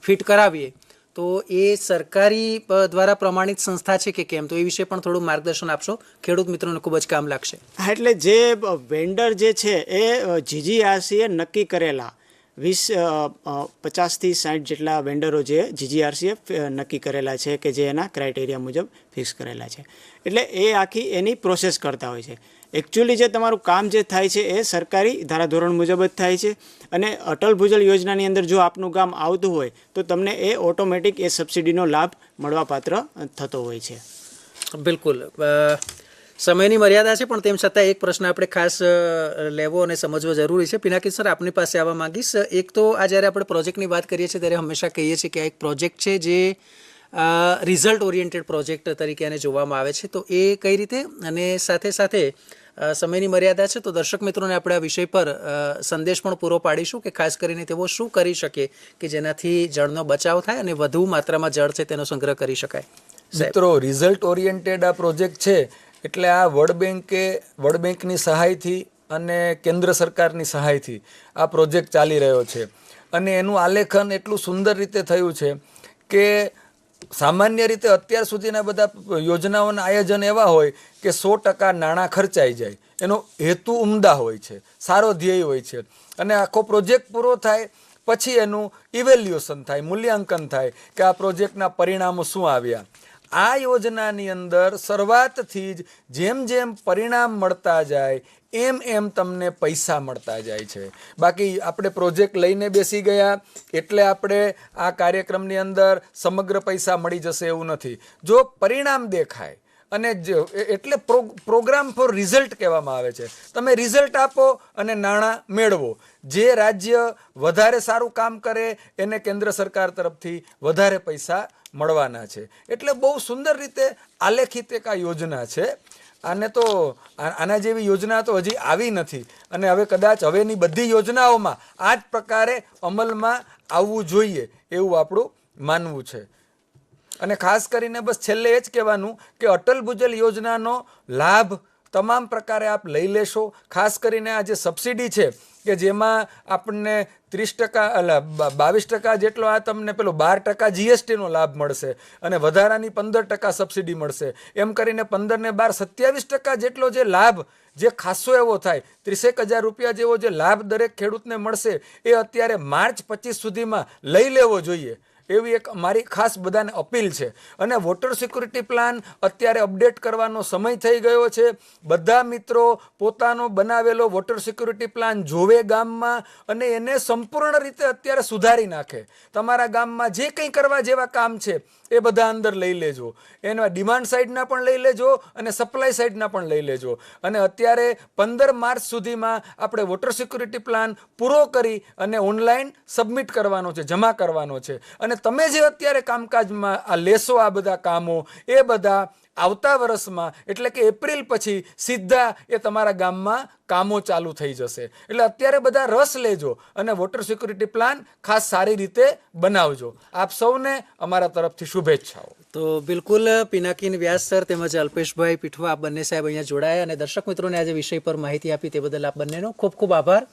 ફિટ કરાવીએ તો એ સરકારી દ્વારા પ્રમાણિત સંસ્થા છે કે કેમ, તો એ વિશે પણ થોડું માર્ગદર્શન આપશો, ખેડૂત મિત્રોને ખૂબ જ કામ લાગશે. હા, એટલે જે વેન્ડર જે છે એ જીજીઆરસીએ નક્કી કરેલા 50થી 60 જેટલા વેન્ડરો જે જીજીઆરસીએ નક્કી કરેલા છે કે જે એના ક્રાઇટેરિયા મુજબ ફિક્સ કરેલા છે. એટલે એ આખી એની પ્રોસેસ કરતા હોય છે. એકચ્યુઅલી જે તમારું કામ જે થાય છે એ સરકારી ધારાધોરણ મુજબ જ થાય છે અને અટલ ભૂજલ યોજનાની અંદર જો આપનું ગામ આવતું હોય તો તમને એ ઓટોમેટિક એ સબસિડીનો લાભ મળવાપાત્ર થતો હોય છે. બિલકુલ, સમયની મર્યાદા છે પણ તેમ છતાં એક પ્રશ્ન આપણે ખાસ લેવો અને સમજવો જરૂરી છે. પિનાકી સર, આપની પાસે આવવા માંગીશ. એક તો આ જ્યારે આપણે પ્રોજેક્ટની વાત કરીએ છીએ ત્યારે હંમેશા કહીએ છીએ કે આ એક પ્રોજેક્ટ છે જે રિઝલ્ટ ઓરિએન્ટેડ પ્રોજેક્ટ તરીકે એને જોવામાં આવે છે, તો એ કઈ રીતે અને સાથે સાથે સમયની મર્યાદા છે તો દર્શક મિત્રોને આપણે આ વિષય પર સંદેશ પણ પૂરો પાડીશું કે ખાસ કરીને તેઓ શું કરી શકે કે જેનાથી જળનો બચાવ થાય અને વધુ માત્રામાં જળ છે તેનો સંગ્રહ કરી શકાય. મિત્રો, રિઝલ્ટ ઓરિએન્ટેડ આ પ્રોજેક્ટ છે એટલે આ વર્લ્ડ બેંકની સહાયથી અને કેન્દ્ર સરકારની સહાયથી આ પ્રોજેક્ટ ચાલી રહ્યો છે અને એનું આલેખન એટલું સુંદર રીતે થયું છે કે સામાન્ય રીતે અત્યાર સુધીના બધા યોજનાઓના આયોજન એવા હોય કે 100% નાણાં ખર્ચાઈ જાય. એનો હેતુ ઉમદા હોય છે, સારો ધ્યેય હોય છે અને આખો પ્રોજેક્ટ પૂરો થાય પછી એનું ઇવેલ્યુએશન થાય, મૂલ્યાંકન થાય કે આ પ્રોજેક્ટના પરિણામો શું આવ્યા. આ યોજનાની અંદર શરૂઆતથી જ જેમ જેમ પરિણામ મળતા જાય એમ તમને પૈસા મળતા જાય છે. બાકી આપણે પ્રોજેક્ટ લઈને બેસી ગયા એટલે આપણે આ કાર્યક્રમની અંદર સમગ્ર પૈસા મળી જશે એવું નથી. જો પરિણામ દેખાય અને એટલે પ્રોગ્રામ ફોર રિઝલ્ટ કહેવામાં આવે છે. તમે રિઝલ્ટ આપો અને નાણાં મેળવો. જે રાજ્ય વધારે સારું કામ કરે એને કેન્દ્ર સરકાર તરફથી વધારે પૈસા મળવાના છે. એટલે બહુ સુંદર રીતે આલેખિત એક આ યોજના છે. આને તો આના જેવી યોજના તો હજી આવી નથી અને હવે કદાચ હવેની બધી યોજનાઓમાં આ જ પ્રકારે અમલમાં આવવું જોઈએ એવું આપણું માનવું છે. અને ખાસ કરીને બસ છેલ્લે એ જ કહેવાનું કે અટલ ભૂજલ યોજનાનો લાભ તમામ પ્રકારે આપ લઈ લેશો. ખાસ કરીને આ જે સબસિડી છે કે જેમાં આપણને 22% જેટલો આ તમને પેલો 12% જીએસટીનો લાભ મળશે અને વધારાની 15% સબસિડી મળશે. એમ કરીને 15 ને 12 27% જેટલો જે લાભ જે ખાસો એવો થાય 30,000 રૂપિયા જેવો જે લાભ દરેક ખેડૂતને મળશે એ અત્યારે માર્ચ 25 સુધીમાં લઈ લેવો જોઈએ. એવી એક મારી ખાસ બધાને અપીલ છે. અને વોટર સિક્યુરિટી પ્લાન અત્યારે અપડેટ કરવાનો સમય થઈ ગયો છે. બધા મિત્રો પોતાનો બનાવેલો વોટર સિક્યુરિટી પ્લાન જોવે ગામમાં અને એને સંપૂર્ણ રીતે અત્યારે સુધારી નાખે. તમારા ગામમાં જે કંઈ કરવા જેવા કામ છે એ બધા અંદર લઈ લેજો. એના ડિમાન્ડ સાઇડના પણ લઈ લેજો અને સપ્લાય સાઇડના પણ લઈ લેજો. અને અત્યારે 15 માર્ચ સુધીમાં આપણે વોટર સિક્યુરિટી પ્લાન પૂરો કરી અને ઓનલાઈન સબમિટ કરવાનો છે, જમા કરવાનો છે. અને તમે જે અત્યારે કામકાજમાં આ લેશો, આ બધા કામો, એ બધા આવતા વર્ષમાં એટલે કે એપ્રિલ પછી સીધા એ તમારા ગામમાં કામો ચાલુ થઈ જશે. એટલે અત્યારે બધા રસ લેજો અને વોટર સિક્યુરિટી પ્લાન ખાસ સારી રીતે બનાવજો. આપ સૌને અમારા તરફથી શુભેચ્છાઓ. તો બિલકુલ પિનાકીન વ્યાસ સર તેમજ અલ્પેશભાઈ પીઠવા આપ બંને સાહેબ અહીંયા જોડાયા અને દર્શક મિત્રોને આજે વિષય પર માહિતી આપી તે બદલ આપ બંનેનો ખૂબ ખૂબ આભાર.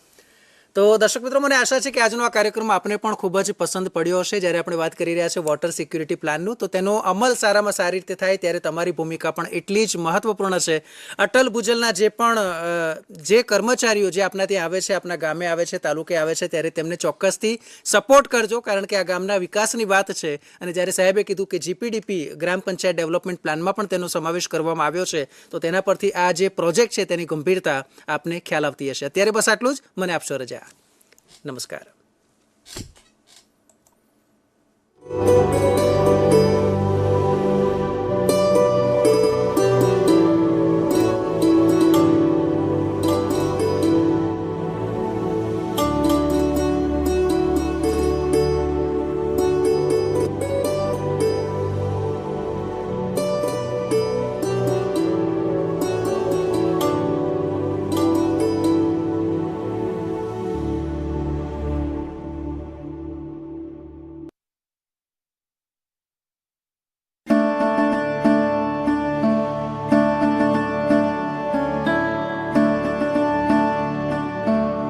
તો દર્શક મિત્રો, મને આશા છે કે આજનો આ કાર્યક્રમ આપને પણ ખૂબ જ પસંદ પડ્યો હશે. જ્યારે આપણે વાત કરી રહ્યા છે વોટર સિક્યુરિટી પ્લાનનું, તો તેનો અમલ સારામાં સારી રીતે થાય ત્યારે તમારી ભૂમિકા પણ એટલી જ મહત્વપૂર્ણ છે. અટલ ભૂજલના જે કર્મચારીઓ જે આપના ત્યાં આવે છે, આપના ગામે આવે છે, તાલુકે આવે છે, ત્યારે તેમને ચોક્કસથી સપોર્ટ કરજો, કારણ કે આ ગામના વિકાસની વાત છે. અને જ્યારે સાહેબે કીધું કે જીપીડીપી ગ્રામ પંચાયત ડેવલપમેન્ટ પ્લાનમાં પણ તેનો સમાવેશ કરવામાં આવ્યો છે, તો તેના પરથી આ જે પ્રોજેક્ટ છે તેની ગંભીરતા આપને ખ્યાલ આવતી હશે. અત્યારે બસ આટલું જ. મને આપશો રજા. નમસ્કાર.